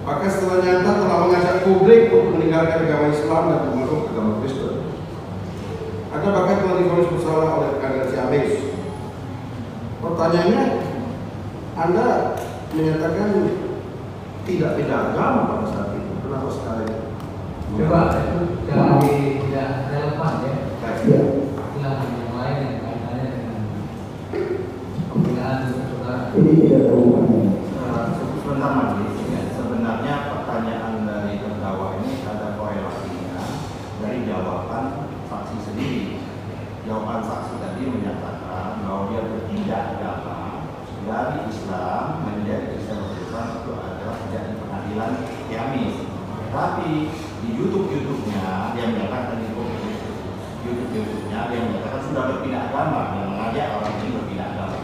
maka setelah nyata telah mengajak publik untuk meninggalkan agama Islam dan memeluk agama Kristen. Anda bahkan telah divonis bersalah oleh pengadilan Ciamis. Pertanyaannya, Anda menyatakan tidak beda agama pada saat itu. Kenapa sekarang?
Coba itu jangan tidak relevan ya.
Ya.
Silakan yang lain yang kaitannya dengan pembinaan saudara.
Ini tidak ada hubungannya.
Sebentar Majelis, ya, sebenarnya pertanyaan dari terdakwa ini ada korelasinya dari jawaban saksi sendiri. Jawaban saksi tadi menyatakan bahwa dia berpindah agama dari Islam menjadi Islam itu adalah sejak di pengadilan Ciamis. Tapi di YouTube-nya dia menyatakan YouTube-nya dia menyatakan sudah berpindah agama, yang mengajak orang ini berpindah agama.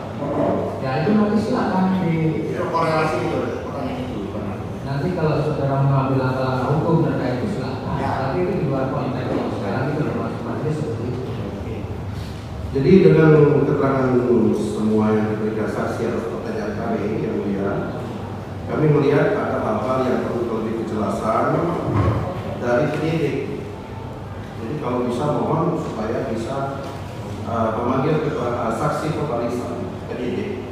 Ya itu nanti silakan di
Korelasi itu, pertanyaan itu.
nanti kalau saudara mengambil langkah hukum terkait itu silakan.
Ya.
Tapi itu di luar konteks yang sekarang itu adalah masih seperti itu.
Jadi dengan keterangan semua yang diberikan saksi atas pertanyaan kami yang mulia, kami melihat ada hal-hal yang perlu lebih kejelasan dari penyidik. Jadi kalau bisa mohon supaya bisa memanggil keterangan saksi pembalisan penyidik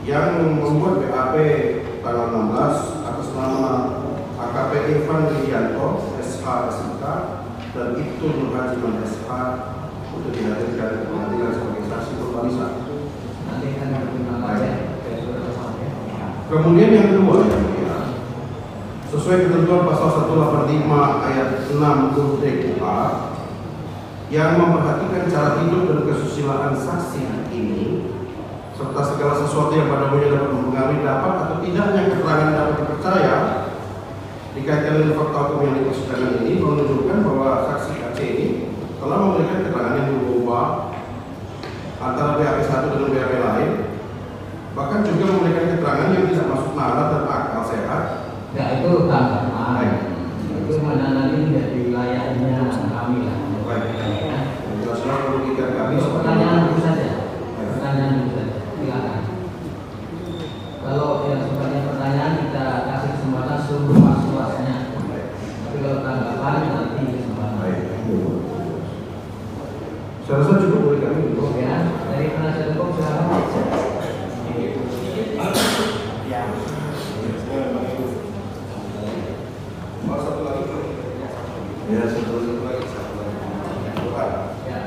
yang membuat BAP tanggal 16 atas nama AKP Irfan Widianto SH SMK dan Ibtu Nur Hajiman SH untuk dihadirkan ke pengadilan sebagai saksi pembalisan.
Nanti akan berpindah ya.
Kemudian yang kedua yang mulia, sesuai ketentuan pasal 185 ayat 6 huruf D KUA yang memperhatikan cara hidup dan kesusilaan saksi ini serta segala sesuatu yang pada umumnya dapat mempengaruhi dapat atau tidaknya keterangan dapat dipercaya dikaitkan dengan fakta hukum yang di persidangan ini menunjukkan bahwa saksi KC ini telah memberikan keterangan yang berubah antara BAP satu dengan BAP lain, bahkan juga memberikan keterangan yang tidak masuk nalar dan akal sehat.
Ya itu tanggapan. Itu mana nanti menjadi wilayahnya kami lah.
Jelaslah merugikan kami.
Pertanyaan itu saja. Pertanyaan itu saja. Silakan. Kalau yang sebenarnya pertanyaan kita kasih kesempatan seluruh luasnya. Tapi kalau tanggapan nanti kesempatan.
Saya rasa cukup boleh kami untuk
Ya, dari penasihat hukum silakan.
Ya.
mau satu lagi. Ya, satu lagi.
Ya.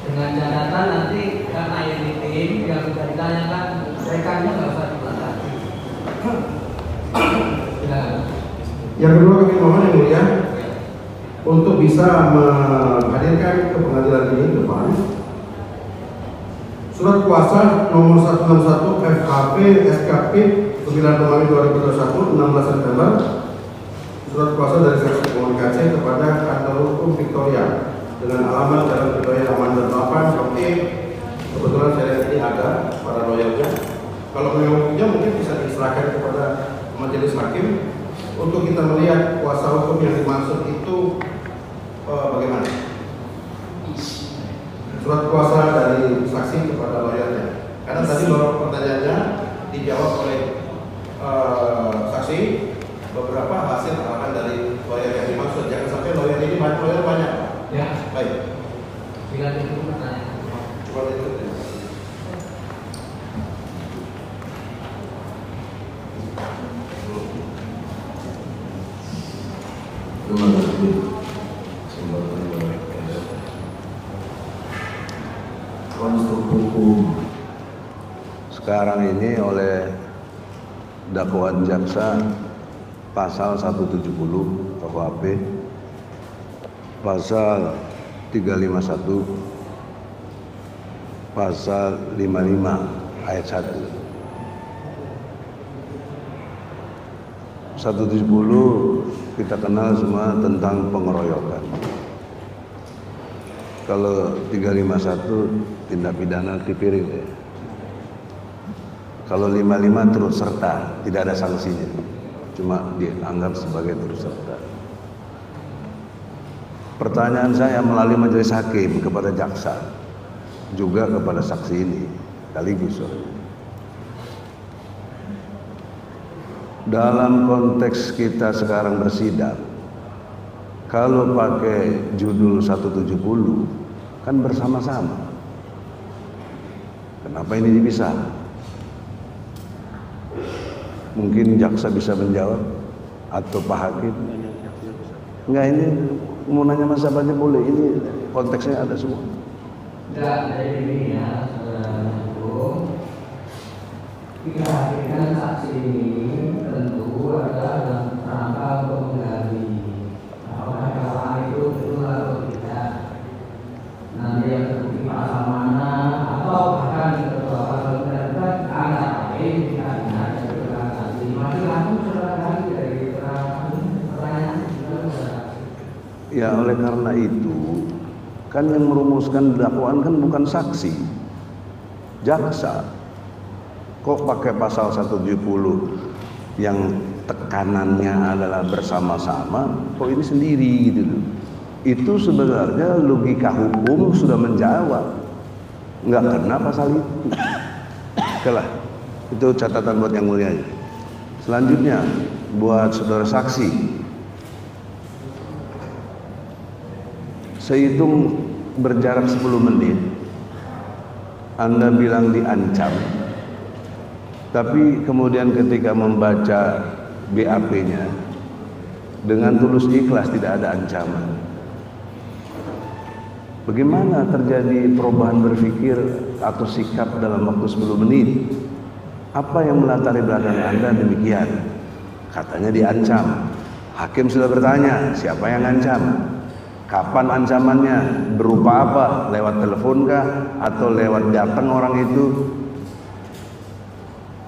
Dengan catatan nanti karena ini tim yang sudah ditanyakan rekannya nggak usah dibatasi. Silakan.
Yang kedua kami mohon yang mulia untuk bisa menghadirkan ke pengadilan ini depan surat kuasa nomor 161 FHP SKP 9 Romawi 2021 16 September surat kuasa dari saksi komunikasi kepada kantor hukum Victoria dengan alamat Jalan Victoria Amanda 8 Blok E. Kebetulan saya ini ada para lawyernya. Kalau memang punya mungkin bisa diserahkan kepada majelis hakim untuk kita melihat kuasa hukum yang dimaksud itu bagaimana. Surat kuasa dari saksi kepada lawyernya. Karena tadi beberapa pertanyaannya dijawab oleh saksi, beberapa hasil arahan dari lawyer yang dimaksud. Jangan sampai lawyer ini lawyer banyak.
Ya,
Baik.
silakan itu pertanyaan.
Cuma itu.
Terima kasih. Konstruk hukum sekarang ini oleh dakwaan jaksa pasal 170 KUHP, pasal 351, pasal 55 ayat 1. 170 kita kenal semua tentang pengeroyokan. Kalau 351 tindak pidana tipiring ya. Kalau 55 turut serta, tidak ada sanksinya. cuma dianggap sebagai turut serta. Pertanyaan saya melalui majelis hakim kepada jaksa, juga kepada saksi ini sekaligus. Dalam konteks kita sekarang bersidang, kalau pakai judul 170 kan bersama-sama. Kenapa ini dipisah? Mungkin jaksa bisa menjawab atau Pak Hakim. Enggak, ini mau nanya Mas Abah aja boleh. Ini konteksnya ada semua.
Enggak, dari ini ya, saudara hukum. Kita hadirkan saksi ini tentu adalah dalam rangka untuk menggali apakah kesalahan itu betul atau tidak. Nanti yang terbukti pasal mana atau bahkan kalau terdapat anak lain kita ingat dari keterangan saksi. Masih langsung saudara gali dari pertanyaan.
Ya, oleh karena itu kan yang merumuskan dakwaan kan bukan saksi, jaksa. Kok pakai pasal 170 yang tekanannya adalah bersama-sama, kok ini sendiri gitu loh. Itu sebenarnya logika hukum sudah menjawab, nggak kena pasal itu. Oke lah, itu catatan buat yang mulia. Selanjutnya buat saudara saksi, saya hitung berjarak 10 menit. Anda bilang diancam, tapi kemudian ketika membaca BAP-nya dengan tulus ikhlas tidak ada ancaman. Bagaimana terjadi perubahan berpikir atau sikap dalam waktu 10 menit? Apa yang melatari belakang Anda demikian? Katanya diancam. Hakim sudah bertanya, siapa yang ancam? Kapan ancamannya? Berupa apa? Lewat telepon kah? Atau lewat datang orang itu?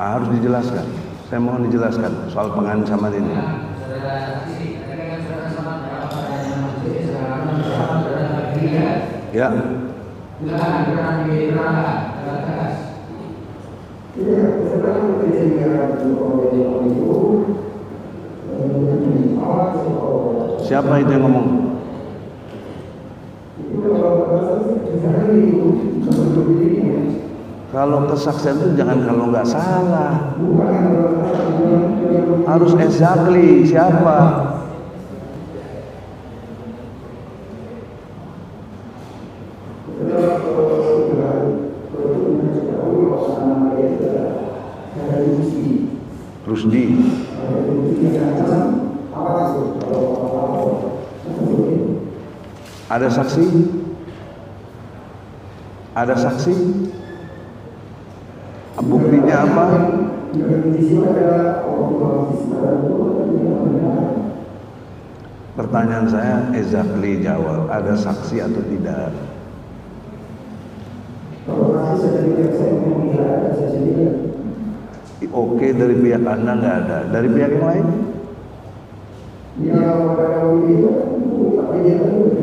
Harus dijelaskan. Saya mohon dijelaskan soal pengancaman ini. Ya. Siapa itu yang ngomong? Kalau kesaksian itu jangan kalau nggak salah, harus exactly siapa. Rusdi. Ada saksi? Ada saksi? Buktinya apa? Pertanyaan saya exactly jawab, ada saksi atau tidak? Oke, dari pihak Anda nggak ada, dari pihak yang lain?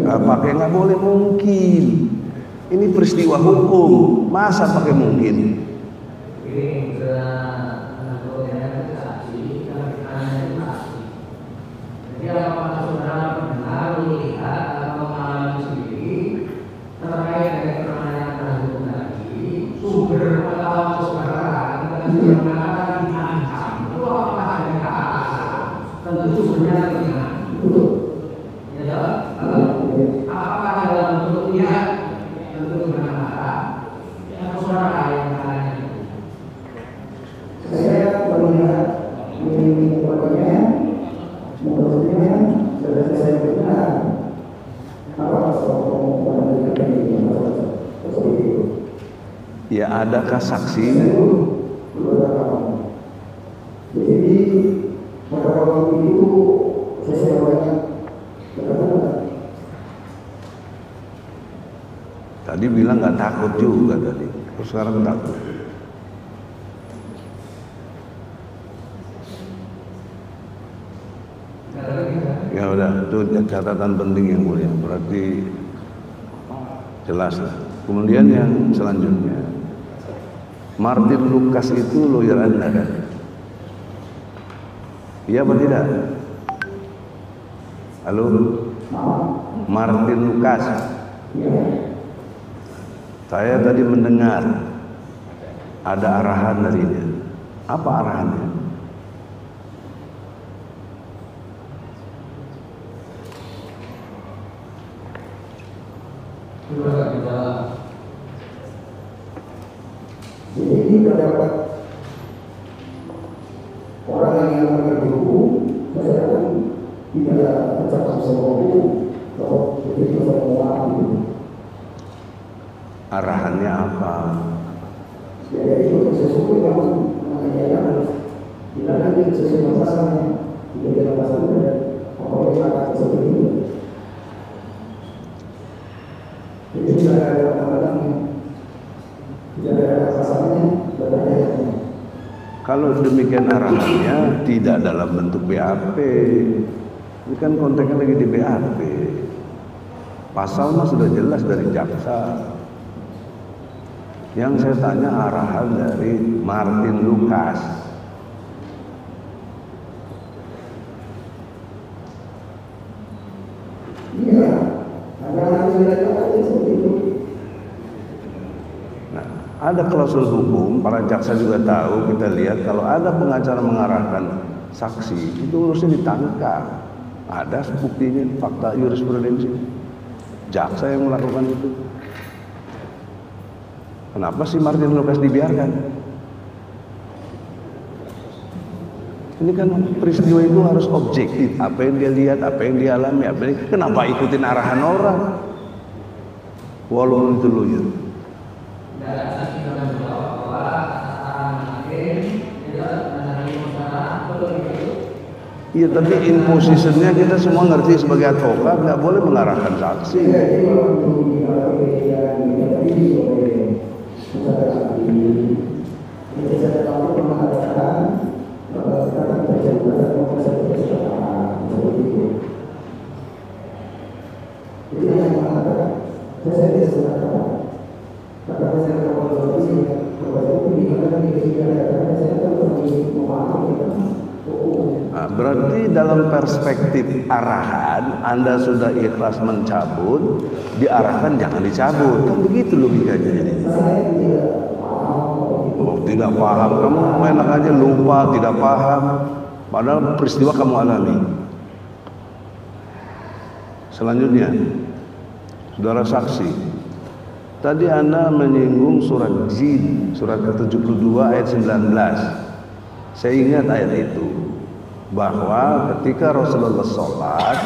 Nggak pakai, nggak boleh mungkin. Ini peristiwa hukum, masa pakai mungkin?
Jadi apakah saudara mendengar, melihat atau mengalami sendiri terkait dengan pertanyaan hukum tadi, sumber pengetahuan saudara yang mengatakan diancam itu apakah ada kata? Tentu sumbernya tidak. Ya jawab. Apakah dalam bentuk lihat? Tentu dengan kata. Yang saudara yang menanya itu.
Saya melihat pokoknya menurutnya sudah saya benar. Apa seperti itu?
Ya, adakah saksi?
Jadi pada waktu itu saya banyak
Tadi bilang nggak takut juga tadi, terus sekarang takut. Ya udah, itu catatan penting yang mulia, berarti jelas lah. Kemudian yang selanjutnya, Martin Lucas itu lawyer Anda kan? Iya atau tidak? Halo? Martin Lucas. Saya tadi mendengar ada arahan darinya. Apa arahannya?
Jadi terdapat orang yang mengerti hukum, saya kan tidak bercakap sama hukum, kalau begitu saya mengalami.
Arahannya apa?
Ya itu sesuatu memang namanya harus dilalui sesuai pasalnya, tidak dalam pasalnya dan apalagi akan seperti itu. Jadi tidak ada undang-undangnya, tidak ada pasalnya, tidak ada ayatnya.
Kalau demikian arahannya tidak dalam bentuk BAP. Ini kan konteksnya lagi di BAP. Pasal mah sudah jelas dari jaksa. Yang saya tanya arahan dari Martin Lucas.
Iya, ada seperti itu.
Nah, ada klausul hukum, para jaksa juga tahu, kita lihat kalau ada pengacara mengarahkan saksi, itu harusnya ditangkap. Ada buktinya, fakta jurisprudensi. Jaksa yang melakukan itu. Kenapa si Martin Lucas dibiarkan? Ini kan peristiwa itu harus objektif. Apa yang dia lihat, apa yang dia alami, apa yang... Kenapa ikutin arahan orang? Walaupun itu lawyer. Iya, tapi in positionnya kita semua ngerti sebagai advokat, nggak boleh mengarahkan saksi. Nah, berarti dalam perspektif arahan Anda sudah ikhlas mencabut, diarahkan jangan dicabut, kan begitu logikanya. Oh, tidak paham, kamu enak aja lupa, tidak paham, padahal peristiwa kamu alami. Selanjutnya, saudara saksi, tadi Anda menyinggung surat Jin, surat ke-72 ayat 19. Saya ingat ayat itu, bahwa ketika Rasulullah sholat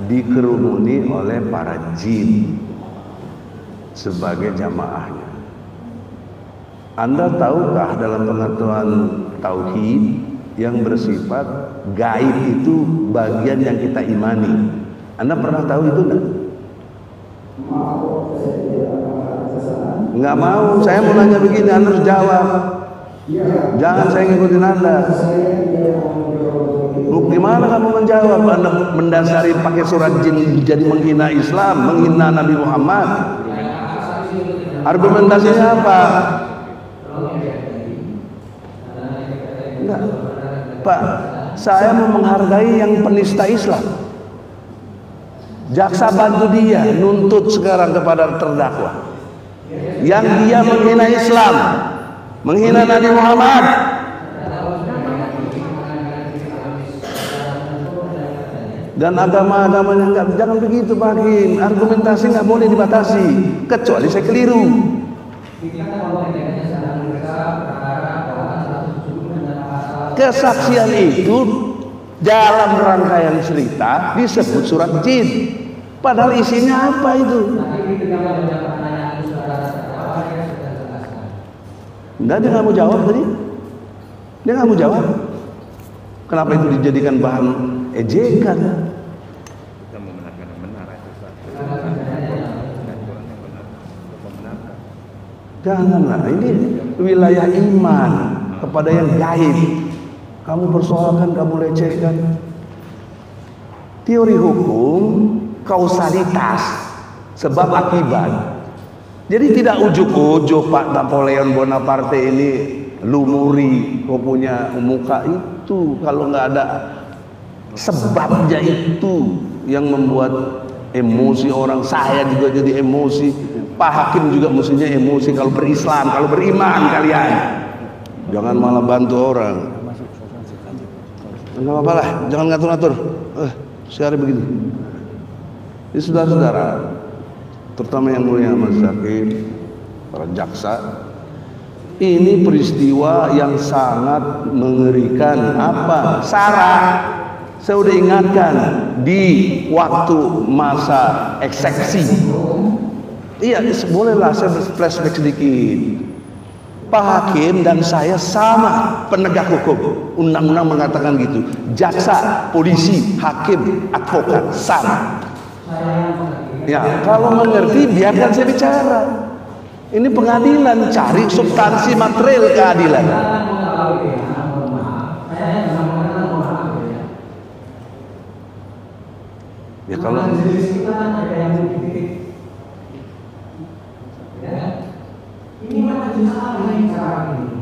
dikerumuni oleh para jin sebagai jamaahnya. Anda tahukah dalam pengetahuan tauhid yang bersifat gaib itu bagian yang kita imani? Anda pernah tahu itu enggak? Enggak mau, saya mau nanya begini, Anda harus jawab. Jangan saya ngikutin Anda. Di mana kamu menjawab? Anda mendasari pakai surat jin jadi menghina Islam, menghina Nabi Muhammad. Argumentasinya apa? Enggak. Pak, saya mau menghargai yang penista Islam. Jaksa bantu dia nuntut sekarang kepada terdakwa yang dia menghina Islam, menghina Nabi Muhammad. Dan agama-agamanya enggak, jangan begitu Pak Hakim. Argumentasi nggak boleh dibatasi, kecuali saya keliru. Kesaksian itu dalam rangkaian cerita disebut surat jin. Padahal isinya apa itu? Enggak, dia nggak mau jawab tadi. Dia nggak mau jawab. Kenapa itu dijadikan bahan ejekan?
Kita membenarkan yang benar itu.
Janganlah, ini wilayah iman kepada yang gaib. Kamu persoalkan, kamu lecehkan. Teori hukum kausalitas, sebab akibat. Jadi tidak ujuk-ujuk Pak Napoleon Bonaparte ini lumuri, kau punya muka itu. Kalau nggak ada sebabnya itu yang membuat emosi orang. Saya juga jadi emosi, Pak Hakim juga mestinya emosi kalau berislam, kalau beriman kalian. Jangan malah bantu orang. Enggak apa-apa lah, jangan ngatur-ngatur. Sekarang begini. Ini saudara-saudara, terutama yang mulia Majelis Hakim, para jaksa, ini peristiwa yang sangat mengerikan. Apa? Sarah, saya udah ingatkan di waktu masa eksekusi. Iya, bolehlah saya flashback sedikit. Pak Hakim dan saya sama penegak hukum. Undang-undang mengatakan gitu. Jaksa, polisi, hakim, advokat sama. Ya, kalau mengerti biarkan saya bicara. Ini pengadilan, cari substansi material keadilan. Ya kalau
ini mana jenis apa yang sekarang ini?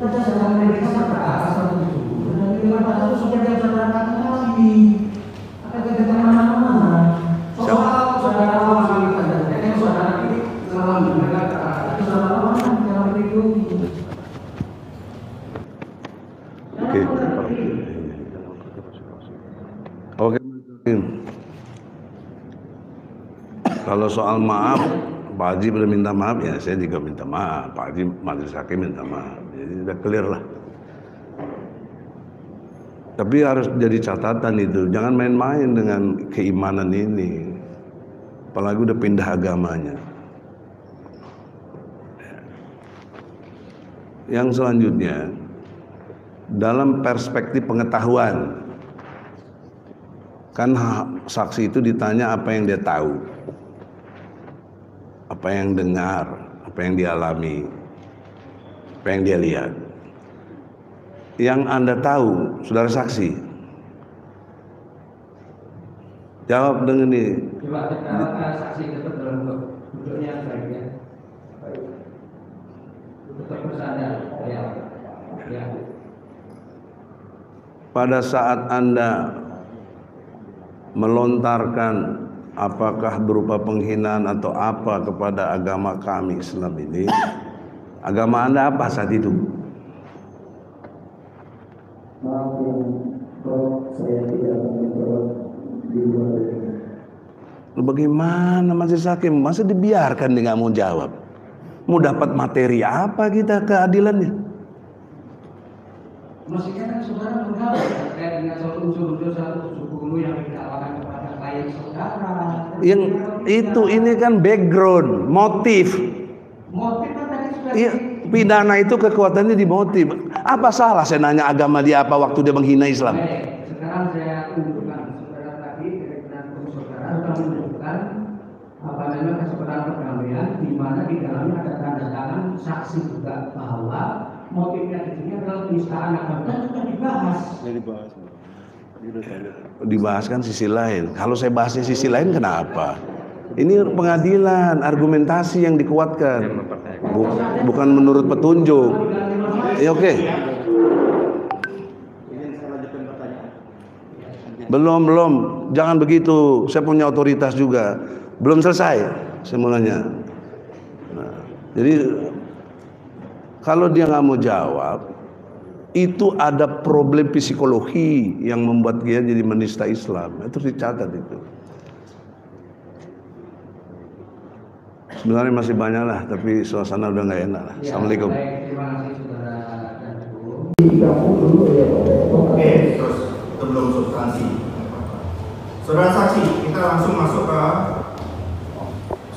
Kita sedang memeriksa perkara 170 dan 541 sudah dia saudara lagi. Akan kita kemana-mana. Soal saudara awal kita dan saudara ini selalu mendengar itu saudara mana yang melindungi.
Oke. Kalau soal maaf, Pak Haji boleh minta maaf, ya saya juga minta maaf. Pak Haji Majelis Hakim minta maaf. Jadi sudah clear lah. Tapi harus jadi catatan itu, jangan main-main dengan keimanan ini. Apalagi udah pindah agamanya. Yang selanjutnya, dalam perspektif pengetahuan, kan saksi itu ditanya apa yang dia tahu, apa yang dengar, apa yang dialami, apa yang dia lihat. Yang Anda tahu, saudara saksi, jawab dengan ini.
Coba kita saksi tetap dalam duduknya baiknya. Tetap bersandar. Ya.
Pada saat Anda melontarkan apakah berupa penghinaan atau apa kepada agama kami Islam ini, agama Anda apa saat itu?
Maaf saya tidak menjawab di luar ini.
Bagaimana Majelis Hakim? Masa dibiarkan dia nggak mau jawab? Mau dapat materi apa kita keadilannya?
Maksudnya kan saudara menjawab terkait dengan soal unsur-unsur 170 yang didakwakan kepada klien saudara.
Yang itu ini kan background, motif.
Motif kan tadi sudah
Iya, pidana itu kekuatannya di motif. Apa salah saya nanya agama dia apa waktu dia menghina Islam?
Baik, sekarang saya tunjukkan saudara tadi dengan saudara sudah menunjukkan apa namanya kesempatan perdamaian di mana di dalamnya ada tanda tangan saksi juga bahwa motifnya di sini adalah penistaan agama dan sudah dibahas.
Dibahas kan sisi lain. Kalau saya bahasnya sisi lain kenapa? Ini pengadilan, argumentasi yang dikuatkan, bukan menurut petunjuk. Ya oke. Belum, jangan begitu. Saya punya otoritas juga. Belum selesai semuanya. Nah, jadi kalau dia nggak mau jawab, itu ada problem psikologi yang membuat dia jadi menista Islam. Itu dicatat itu. Sebenarnya masih banyak lah, tapi suasana udah nggak enak lah.
Ya,
Assalamualaikum.
baik, terima kasih saudara dan ibu.
Oke, terus sebelum substansi. Saudara saksi, kita langsung masuk ke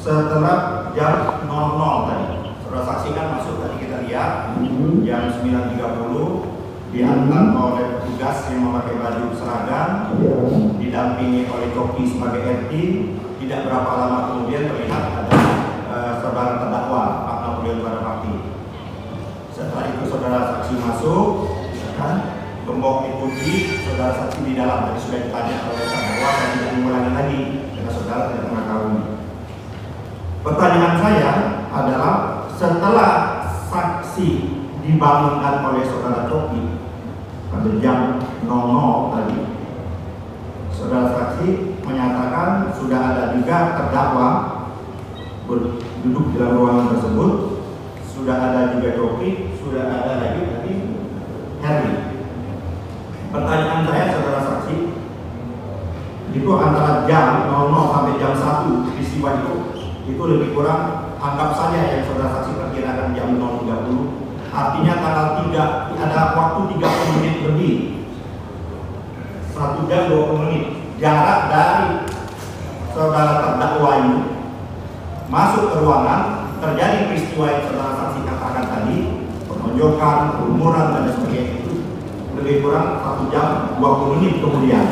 setelah jam 00 tadi. Saudara saksi kan masuk tadi kita lihat jam 9.30 diantar oleh petugas yang memakai baju seragam, didampingi oleh kopi sebagai RT. Tidak berapa lama kemudian terlihat ada saudara terdakwa Pak Napoleon Barapati. Setelah itu saudara saksi masuk, kan, gembok dikunci, saudara saksi di dalam. Tadi sudah ditanya oleh terdakwa, saya tidak mengulangi lagi karena saudara tidak mengetahui. Pertanyaan saya adalah setelah saksi dibangunkan oleh saudara Coki pada jam 00 tadi. Saudara saksi menyatakan sudah ada juga terdakwa duduk di dalam ruangan tersebut, sudah ada juga Coki, sudah ada lagi tadi Herli. Pertanyaan saya saudara saksi, itu antara jam 00 sampai jam 1 peristiwa itu lebih kurang, anggap saja yang saudara saksi perkirakan jam 0.30, artinya tanggal 3 ada waktu 30 menit lebih, 1 jam 20 menit jarak dari saudara terdakwa ini masuk ke ruangan, terjadi peristiwa yang saudara saksi katakan tadi, penonjokan, kerumunan dan sebagainya, itu lebih kurang 1 jam 20 menit kemudian.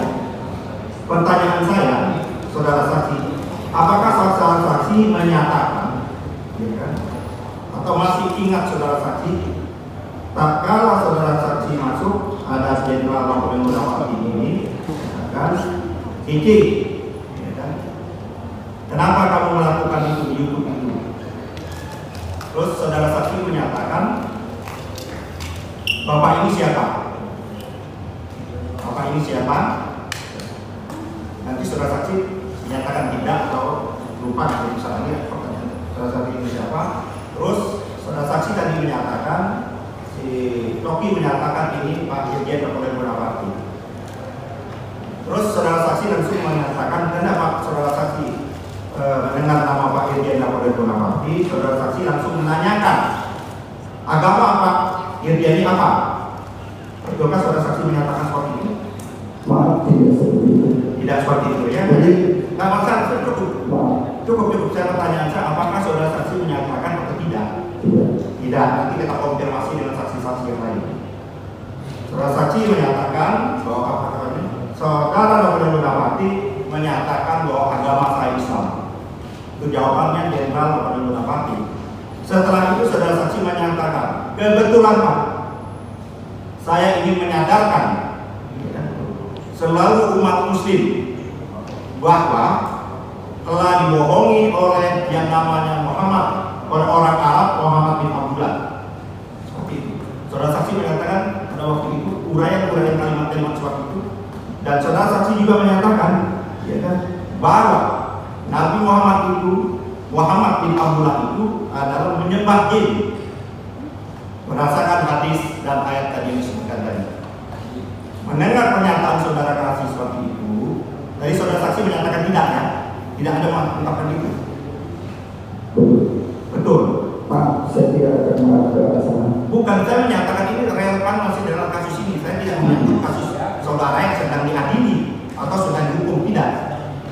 Pertanyaan saya, saudara saksi, apakah saudara saksi menyatakan, ya kan, atau masih ingat saudara saksi, tak kala saudara saksi masuk ada Jenderal Kapolri Munawati ini, ya kan, Cici, ya kan, kenapa kamu melakukan itu di YouTube itu? Terus saudara saksi menyatakan, Bapak ini siapa? Bapak ini siapa? Nanti saudara saksi menyatakan tidak atau lupa, jadi misalnya pertanyaan saudara saksi ini siapa. Terus saudara saksi tadi menyatakan, si Toki menyatakan ini Pak Irjen Kapolri Munawati. Terus saudara saksi langsung menyatakan, kenapa saudara saksi mendengar nama Pak Irjen Kapolri Munawati, saudara saksi langsung menanyakan agama Pak Irjen ini apa? Betulkah saudara saksi menyatakan seperti itu?
Maaf, tidak seperti itu.
Tidak seperti itu ya.
Jadi,
nggak masalah, cukup.
maaf,
Cukup. Saya pertanyaan saya, apakah saudara saksi menyatakan atau tidak?
tidak.
Tidak. Nanti kita konfirmasi dengan saksi-saksi yang lain. Saudara saksi menyatakan bahwa apa namanya? Saudara Kapolri Munawati menyatakan bahwa agama saya Islam. Itu jawabannya Jenderal Kapolri Munawati. Setelah itu saudara saksi menyatakan, kebetulan Pak, saya ingin menyadarkan selalu umat Muslim bahwa telah dibohongi oleh yang namanya Muhammad, oleh orang Arab Muhammad bin Abdullah. Seperti itu. Saudara saksi menyatakan pada waktu itu uraian kalimat-kalimat seperti itu, dan saudara saksi juga menyatakan, ya kan, bahwa Nabi Muhammad itu, Muhammad bin Abdullah itu adalah menyembah jin berdasarkan hadis dan ayat tadi yang disebutkan tadi. Mendengar pernyataan saudara kasih seperti itu, tadi saudara saksi menyatakan tidak ya, tidak ada mengungkapkan itu. Betul.
Maaf, saya tidak akan mengarah ke arah sana.
Bukan, saya menyatakan ini relevan masih dalam kasus ini. Saya tidak menyebut kasus saudara yang sedang diadili atau sedang dihukum, tidak.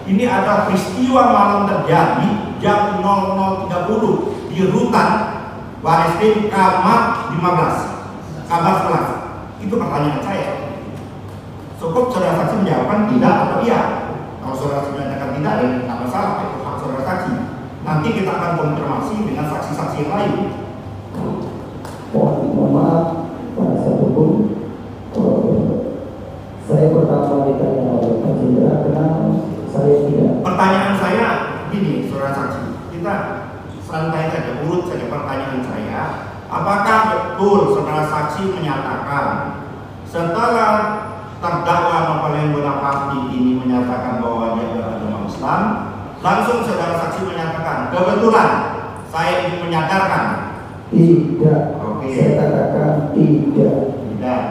Ini ada peristiwa malam terjadi jam 00.30 di rutan Bareskrim Kamar 15, Kamar 11. Itu pertanyaan saya. Cukup saudara saksi menjawabkan tidak atau iya. Kalau saudara saksi menyatakan tidak, ya tidak masalah, itu hak saudara saksi. Nanti kita akan konfirmasi dengan saksi-saksi yang lain.
Mohon maaf, pada satu pun saya pertama ditanya oleh Pak Jenderal, kenapa saya tidak?
Pertanyaan saya gini, saudara saksi, kita santai saja, urut saja pertanyaan saya. Apakah betul saudara saksi menyatakan setelah terdakwa Kapolri Munawati ini menyatakan bahwa dia beragama Islam, langsung saudara saksi menyatakan kebetulan saya ingin menyadarkan?
Tidak.
Oke.
Saya katakan tidak.
Tidak.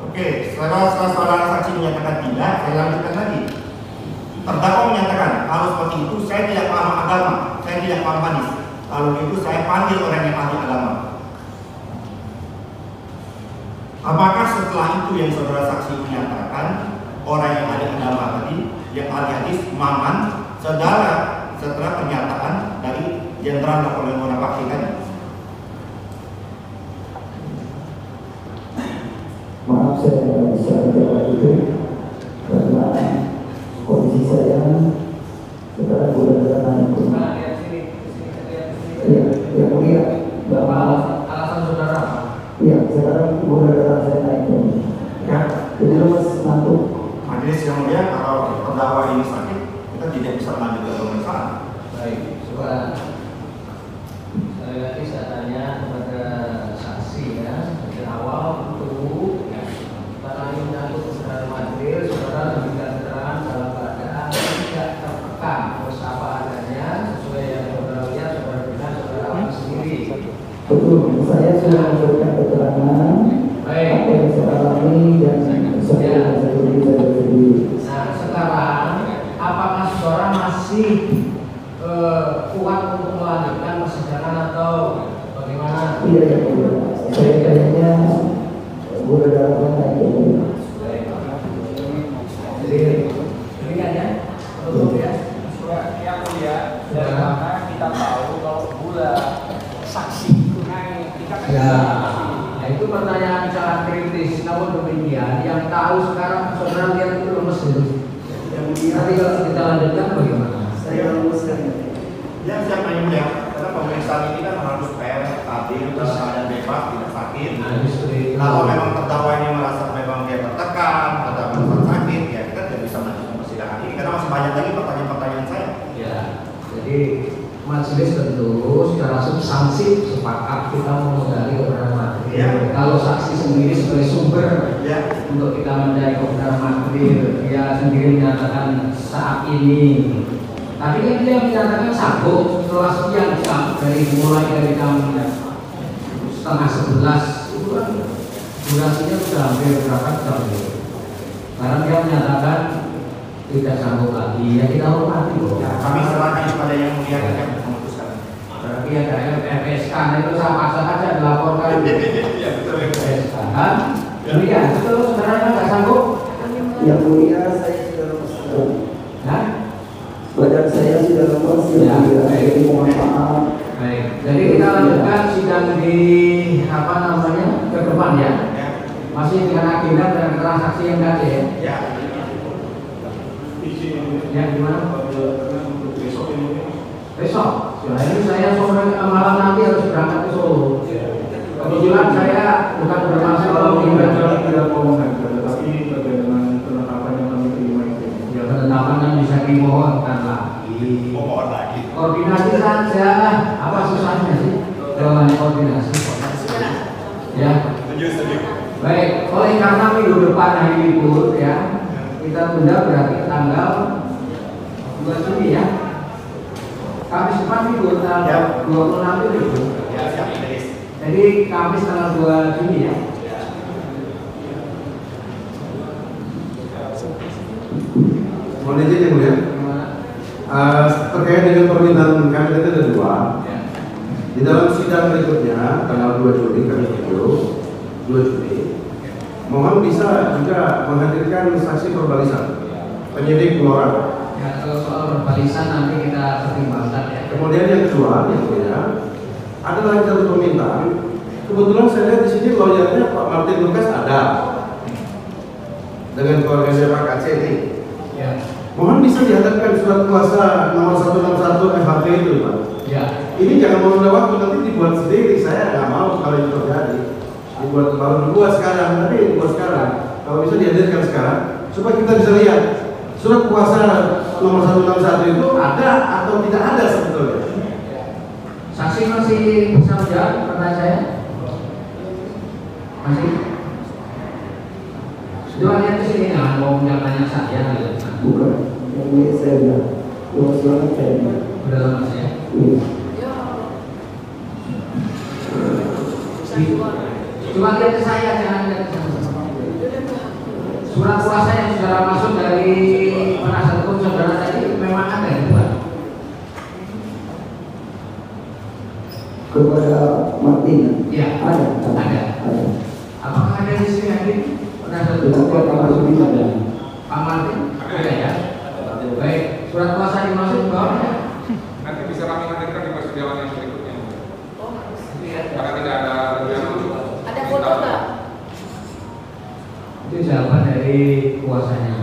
Oke, setelah saudara saksi menyatakan tidak, saya lanjutkan lagi. Terdakwa menyatakan kalau seperti itu saya tidak paham agama, saya tidak paham hadis. Kalau itu saya panggil orang yang ahli agama. Apakah setelah itu yang saudara saksi menyatakan orang yang ahli agama tadi, yang ahli hadis, Maman, setelah pernyataan dari Jenderal Kapolri Munawati tadi?
Maaf, saya tidak bisa menjawab itu karena kondisi saya sekarang sudah naik. Ya, yang mulia, bahwa
Alasan saudara apa?
ya sekarang sudah saya naik.
Ya.
Jadi lemas ngantuk.
Majelis yang mulia, kalau terdakwa ini sakit, kita tidak bisa melanjutkan pemeriksaan.
Baik, coba sekali lagi saya tanya kepada saksi ya.
Rana itu.
Jadi demikian ya, untuk ya.
Yang mulia, dari mana kita tahu kalau gula saksi itu naik? Kita kan
Ya, nah itu pertanyaan sangat kritis. Namun demikian, yang tahu sekarang saudara lihat itu lemes itu. Nanti kalau kita lanjutkan bagaimana?
Saya rumuskan.
Ya, siapa yang mulia? Karena pemeriksaan ini kan harus fair, adil, dalam keadaan bebas, tidak sakit.
Nah, justru itu.
Kalau memang terdakwa ini merasa memang dia tertekan atau merasa sakit, ya kita tidak bisa melanjutkan persidangan ini karena masih banyak lagi pertanyaan-pertanyaan saya.
Ya, jadi majelis tentu secara substansi sepakat kita memegali kebenaran material.
Ya.
Kalau saksi sendiri sebagai sumber
Ya,
untuk kita mencari kebenaran material, dia sendiri menyatakan saat ini. Tadi kan dia menyatakan sanggup setelah sekian jam mulai dari jam 10:30 itu kan durasinya sudah hampir berapa jam gitu. Sekarang dia menyatakan tidak sanggup lagi, ya kita hormati loh.
kami serahkan kepada yang mulia yang memutuskan.
Berarti ada FSK, nah itu saya paksa saja dilaporkan.
Iya, betul.
FSK kan? Demikian, itu saudara nggak sanggup?
Yang mulia saya sudah rumuskan.
Nah,
Badan saya sudah lemas,
Ya,
yang mulia.
baik.
Jadi mohon maaf.
baik. Jadi kita lanjutkan sidang di apa namanya ke depan ya.
Ya,
Masih dengan agenda dan transaksi yang tadi ya.
ya.
Ya gimana? Besok. Nah, ini saya sore malam nanti harus berangkat ke Solo. Kebetulan saya bukan bermaksud mengingatkan
tidak mau tetapi terkait dengan penetapan yang kami terima itu.
ya penetapan yang bisa dimohonkan lagi.
Mohon lagi.
Koordinasi saja, apa susahnya sih? Jangan koordinasi. Ya.
Setuju.
Baik, oleh karena minggu depan hari libur ya, kita tunda berarti tanggal 2 Juni ya. Kamis depan libur tanggal 26 itu libur.
Ya, siap, Denis.
Jadi Kamis tanggal 2 Juni ya.
Mohon izin yang mulia.
Gimana?
Terkait dengan permintaan kami tadi ada dua.
Ya.
Di dalam sidang berikutnya tanggal 2 Juni kami tuju 2 Juni. Mohon bisa juga menghadirkan saksi perbalisan penyidik 2 orang.
Ya, kalau soal perbalisan nanti kita pertimbangkan ya.
Kemudian yang kedua, yang mulia, ada lagi satu permintaan. Kebetulan saya lihat di sini lawyernya Pak Martin Lukas ada dengan keluarga Pak KC ini.
Ya.
Mohon bisa dihadapkan surat kuasa nomor 161 FHP itu, Pak.
Ya.
Ini jangan menunda waktu, nanti dibuat sendiri. Saya nggak mau kalau itu terjadi. Dibuat sekarang, tapi dibuat sekarang. Kalau bisa dihadirkan sekarang, supaya kita bisa lihat surat kuasa nomor 161 itu ada atau tidak ada sebetulnya.
Saksi masih bisa menjawab pertanyaan saya? Masih? Sudah lihat ke sini nggak mau menjawabnya saya gitu.
Bukan. Yang mulia saya sudah luas banget saya.
Udah lama ya.
Iya.
Cuma lihat ke saya, jangan lihat ke sana. Surat kuasa yang saudara masuk dari penasihat hukum saudara tadi memang ada ya, Pak?
Kepada Martin.
Iya.
Ada.
Ada.
Ada.
Apakah ada di sini hadir penasihat
Dengan
hukum?
Pak Martin ada.
Pak Martin? Ada ya? Baik, surat kuasa dimaksud di bawahnya.
Nanti bisa kami hadirkan di persidangan yang berikutnya. Karena tidak ada rencana untuk
Ada foto nggak?
Itu jawaban dari kuasanya.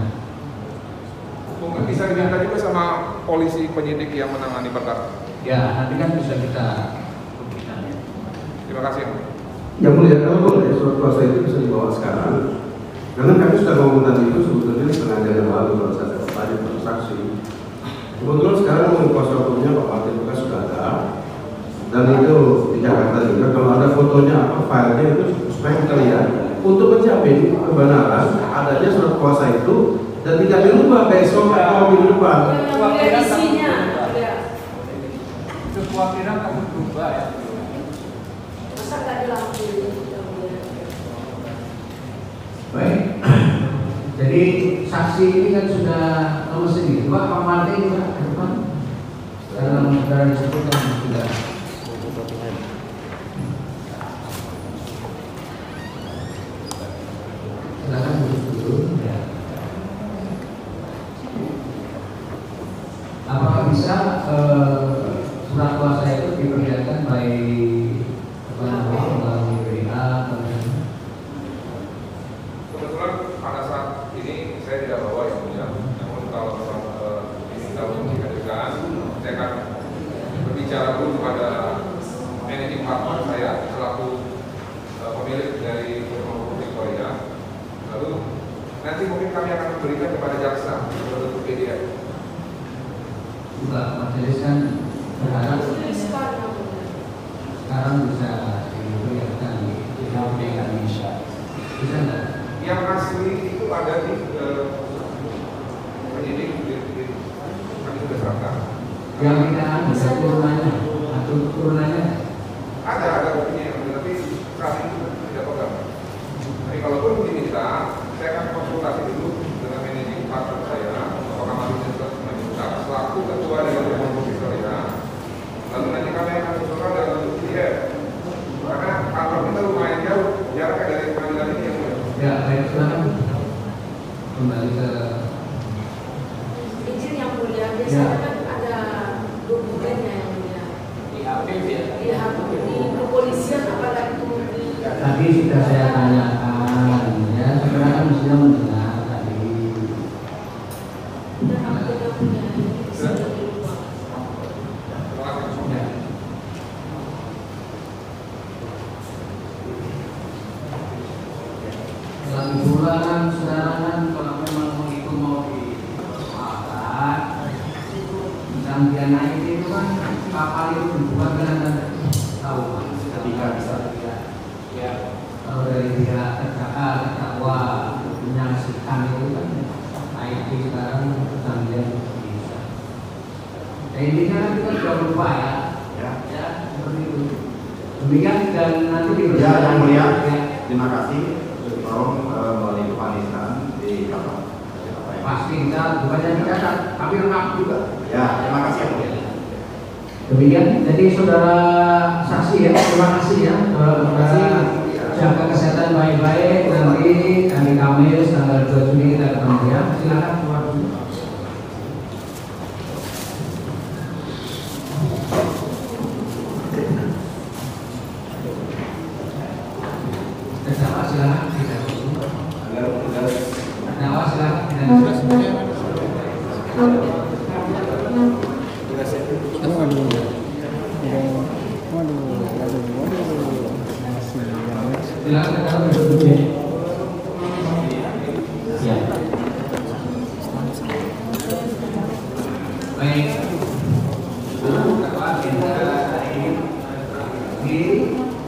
mungkin bisa diminta juga sama polisi penyidik yang menangani perkara.
Ya, nanti kan bisa kita buktikan ya.
Terima kasih.
Yang mulia, kalau boleh surat kuasa itu bisa dibawa sekarang. Karena kami sudah ngomong tadi itu sebetulnya setengah jam yang lalu kalau saya tanya pada saksi. Kebetulan sekarang kuasa hukumnya Pak Martin Lukas sudah ada. Dan itu di Jakarta juga. Kalau ada fotonya apa filenya itu supaya kita lihat untuk menjamin kebenaran adanya surat kuasa itu dan tidak dirubah besok atau minggu depan.
Yang isinya.
Kekhawatiran kamu berubah ya.
Masa nggak dilakuin?
Baik. Jadi saksi ini kan sudah nomor sendiri. Pak Martin juga ke depan. Dalam saudara disebutkan sudah. ya. Apakah bisa surat kuasa itu diperlihatkan baik melalui WA atau
kebetulan pada saat ini saya tidak bawa yang punya, namun kalau diminta untuk dihadirkan, saya akan berbicara dulu kepada managing partner saya selaku pemilik dari Rumah Victoria. Lalu nanti mungkin kami akan memberikan kepada jaksa bentuk PDF.
Enggak, majelis kan berharap sekarang bisa diberikan di Indonesia. Bisa nggak?
Yang asli itu ada di penyidik kami sudah serahkan.
Yang kita bisa turunannya, atau turunannya
Ada buktinya, tapi saat itu tidak pegang. Tapi kalaupun diminta, saya akan konsultasi dulu dengan managing partner saya, apakah masih meminta selaku ketua dari Rumah Victoria. Lalu nanti kami akan usulkan dalam bentuk PDF. Karena kantor kita lumayan jauh jaraknya dari pengadilan ini yang mulia.
ya baik, silakan kembali ke
Izin yang mulia, biasanya kan ada dokumennya yang mulia.
Di HP ya.
Di kepolisian apakah itu di
tadi sudah saya tanyakan ya, sebenarnya kan mestinya mendengar tadi.
dan apa yang punya bisa dirubah.
Ya. Lagi pula kan saudara kan kalau memang itu mau dipersoalkan, dan dia naik itu kan kapal itu dibuat dengan tahu ketika bisa ya kalau dari pihak terdakwa menyaksikan itu kan IT sekarang sambil bisa. Nah, intinya kan kita sudah lupa ya seperti itu. Demikian dan nanti
Ya, yang mulia,
ya.
terima kasih. Tolong melalui panitan di kapal.
Pasti kita bukannya dicatat, tapi lengkap juga.
Ya, terima kasih yang mulia.
Demikian, jadi saudara saksi ya, terima kasih ya. Saudara jaga kesehatan baik-baik. Nanti hari Kamis tanggal 2 Juni kita ketemu ya. Silakan keluar dulu. Terdakwa silakan tidak dulu. Terdakwa silakan tidak dulu. Silakan terdakwa duduk ya. Ya. Baik. Terdakwa kita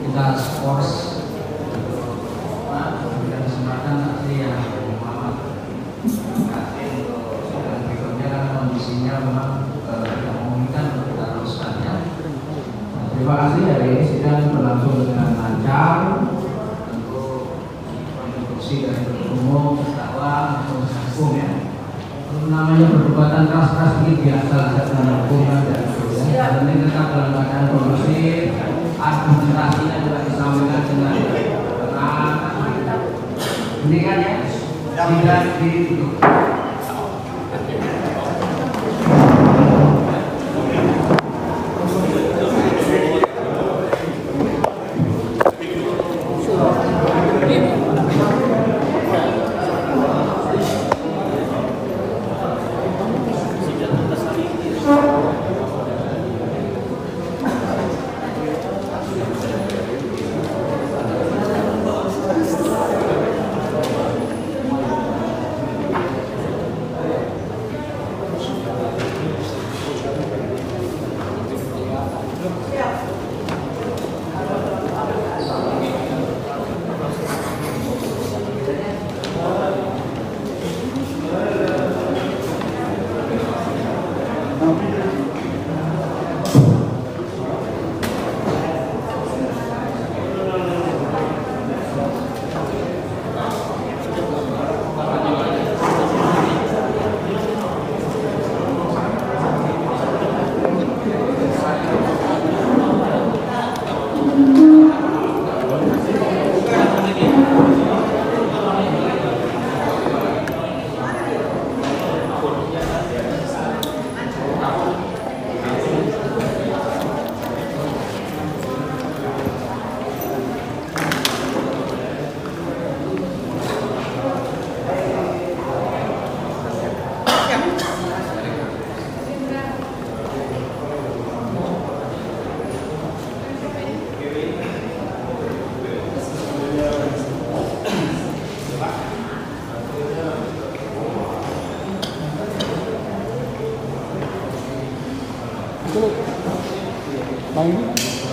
kita skors. Memberikan kesempatan saksi yang Muhammad kasih untuk sidang berikutnya kan kondisinya memang tidak memungkinkan untuk kita teruskan ya. Terima kasih, hari ini sidang berlangsung dengan lancar. Tentu konstruksi dari penuntut umum, terdakwa maupun hukum ya. Namanya perdebatan keras-keras ini biasa saja dalam hukum kan ya. Dan ini tetap dalam keadaan kondusif, argumentasinya juga disampaikan dengan tenang. Ini kan ya, tidak ditutup.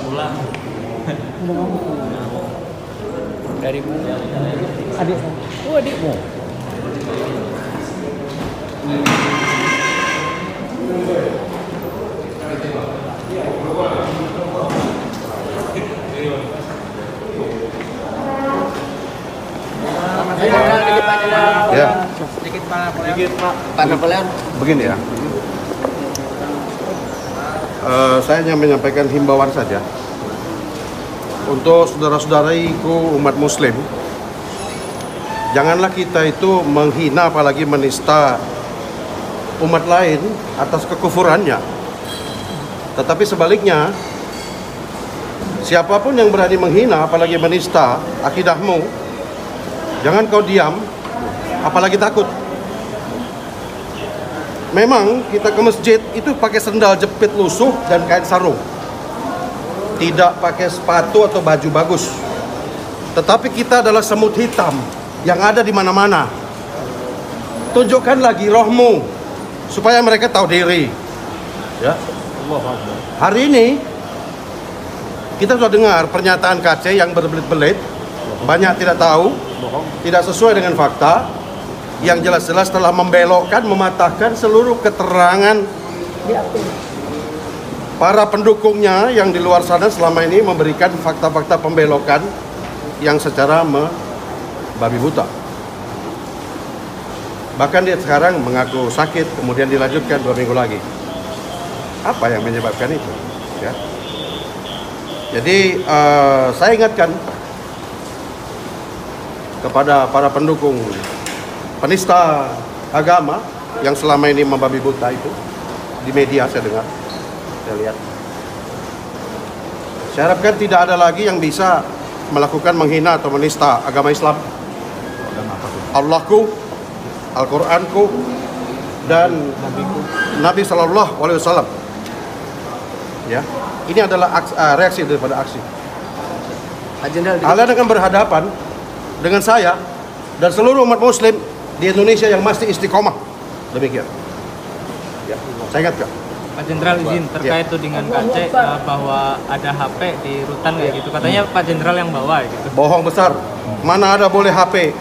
pulang. Dari mana? Adik. Oh, adikmu.
Ya.
Sedikit Pak Napoleon.
Begini ya. Saya hanya menyampaikan himbauan saja untuk saudara-saudariku umat muslim. Janganlah kita itu menghina apalagi menista umat lain atas kekufurannya. Tetapi sebaliknya, siapapun yang berani menghina apalagi menista akidahmu, jangan kau diam, apalagi takut. Memang kita ke masjid itu pakai sendal jepit lusuh dan kain sarung, tidak pakai sepatu atau baju bagus. Tetapi kita adalah semut hitam yang ada di mana-mana. Tunjukkan lagi rohmu supaya mereka tahu diri. Ya. Hari ini kita sudah dengar pernyataan KC yang berbelit-belit, banyak tidak tahu, tidak sesuai dengan fakta. Yang jelas-jelas telah membelokkan, mematahkan seluruh keterangan para pendukungnya yang di luar sana selama ini memberikan fakta-fakta pembelokan yang secara babi buta. Bahkan dia sekarang mengaku sakit, kemudian dilanjutkan 2 minggu lagi. Apa yang menyebabkan itu? Ya. Jadi saya ingatkan kepada para pendukung penista agama yang selama ini membabi buta itu di media saya dengar, saya lihat. Saya harapkan tidak ada lagi yang bisa melakukan menghina atau menista agama Islam, Allahku, Al-Quranku, dan Nabi Sallallahu Alaihi Wasallam. Ya, ini adalah reaksi daripada aksi. Kalian akan berhadapan dengan saya dan seluruh umat Muslim di Indonesia yang masih istiqomah. Demikian. Ya, saya ingatkan.
Pak Jenderal izin terkait tudingan KC bahwa ada HP di rutan kayak gitu. Katanya Pak Jenderal yang bawa gitu.
Bohong besar. Mana ada boleh HP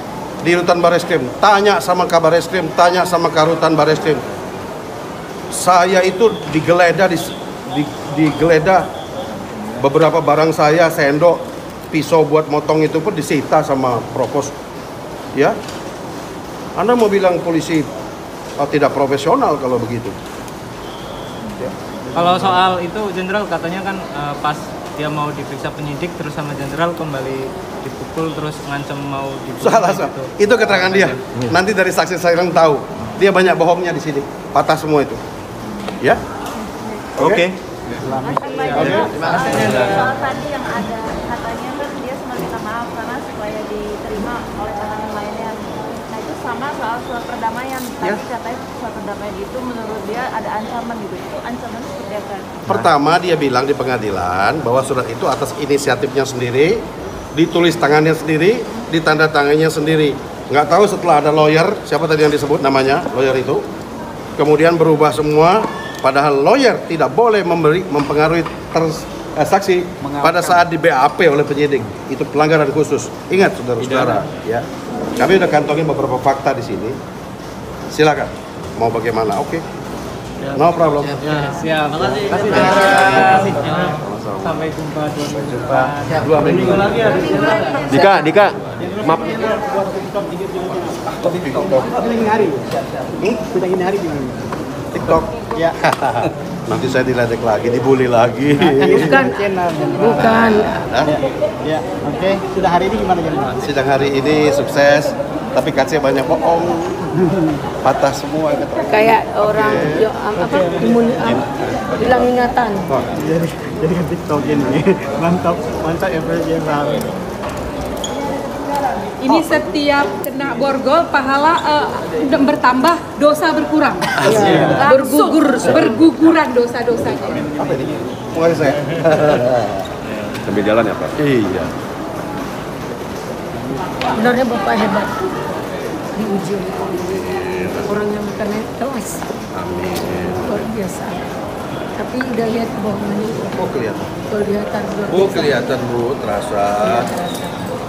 di rutan Bareskrim? Tanya sama Kabar Eskrim, tanya sama Karutan Bareskrim. Saya itu digeledah digeledah beberapa barang saya, sendok, pisau buat motong itu pun disita sama Propos. Ya. Anda mau bilang polisi tidak profesional kalau begitu? Ya.
Kalau soal itu Jenderal katanya kan pas dia mau diperiksa penyidik terus sama Jenderal kembali dipukul terus ngancam mau dipukul.
Salah.
Gitu.
Itu keterangan dia. Nanti dari saksi saya yang tahu. Dia banyak bohongnya di sini. Patah semua itu. Ya. Oke.
Terima kasih. Soal tadi yang ada katanya kan dia cuma minta maaf karena supaya diterima oleh tahanan lainnya. Nah itu sama soal surat perdamaian. Tadi katanya surat perdamaian itu menurut dia ada ancaman gitu. Itu ancaman seperti apa?
Pertama dia bilang di pengadilan bahwa surat itu atas inisiatifnya sendiri, ditulis tangannya sendiri, ditanda tangannya sendiri. Nggak tahu setelah ada lawyer, siapa tadi yang disebut namanya, lawyer itu, kemudian berubah semua. Padahal lawyer tidak boleh mempengaruhi saksi pada saat di BAP oleh penyidik. Itu pelanggaran khusus. Ingat saudara-saudara, ya. Kami udah kantongin beberapa fakta di sini. Silakan. Mau bagaimana? Oke. No problem.
Siap. Terima kasih. Sampai jumpa
2 minggu lagi.
Dika, maaf.
TikTok.
Ya.
Nanti saya diledek lagi, dibully lagi.
Bukan. Ya, oke. Sudah hari ini gimana Jenderal?
Sidang hari ini sukses, tapi KC banyak bohong, patah semua.
Kayak orang hilang ingatan.
Jadi kan TikTok ini mantap ya Jenderal.
Ini setiap kena borgol pahala bertambah, dosa berkurang. Berguguran dosa-dosanya.
Apa ini? Mulai saya.
Sambil jalan ya Pak?
Iya.
Benarnya Bapak hebat. Diuji orang yang bukan kelas.
Amin.
Luar biasa. Tapi udah lihat kebohongannya.
Oh kelihatan.
Kelihatan.
Oh kelihatan Bu, terasa.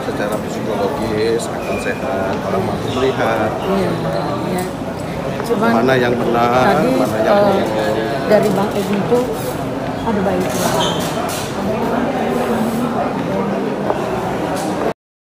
Secara psikologis akan sehat, orang mampu melihat.
Iya. Cuman
mana yang benar,
tadi,
mana yang bohong.
dari Bang Edi itu ada baiknya.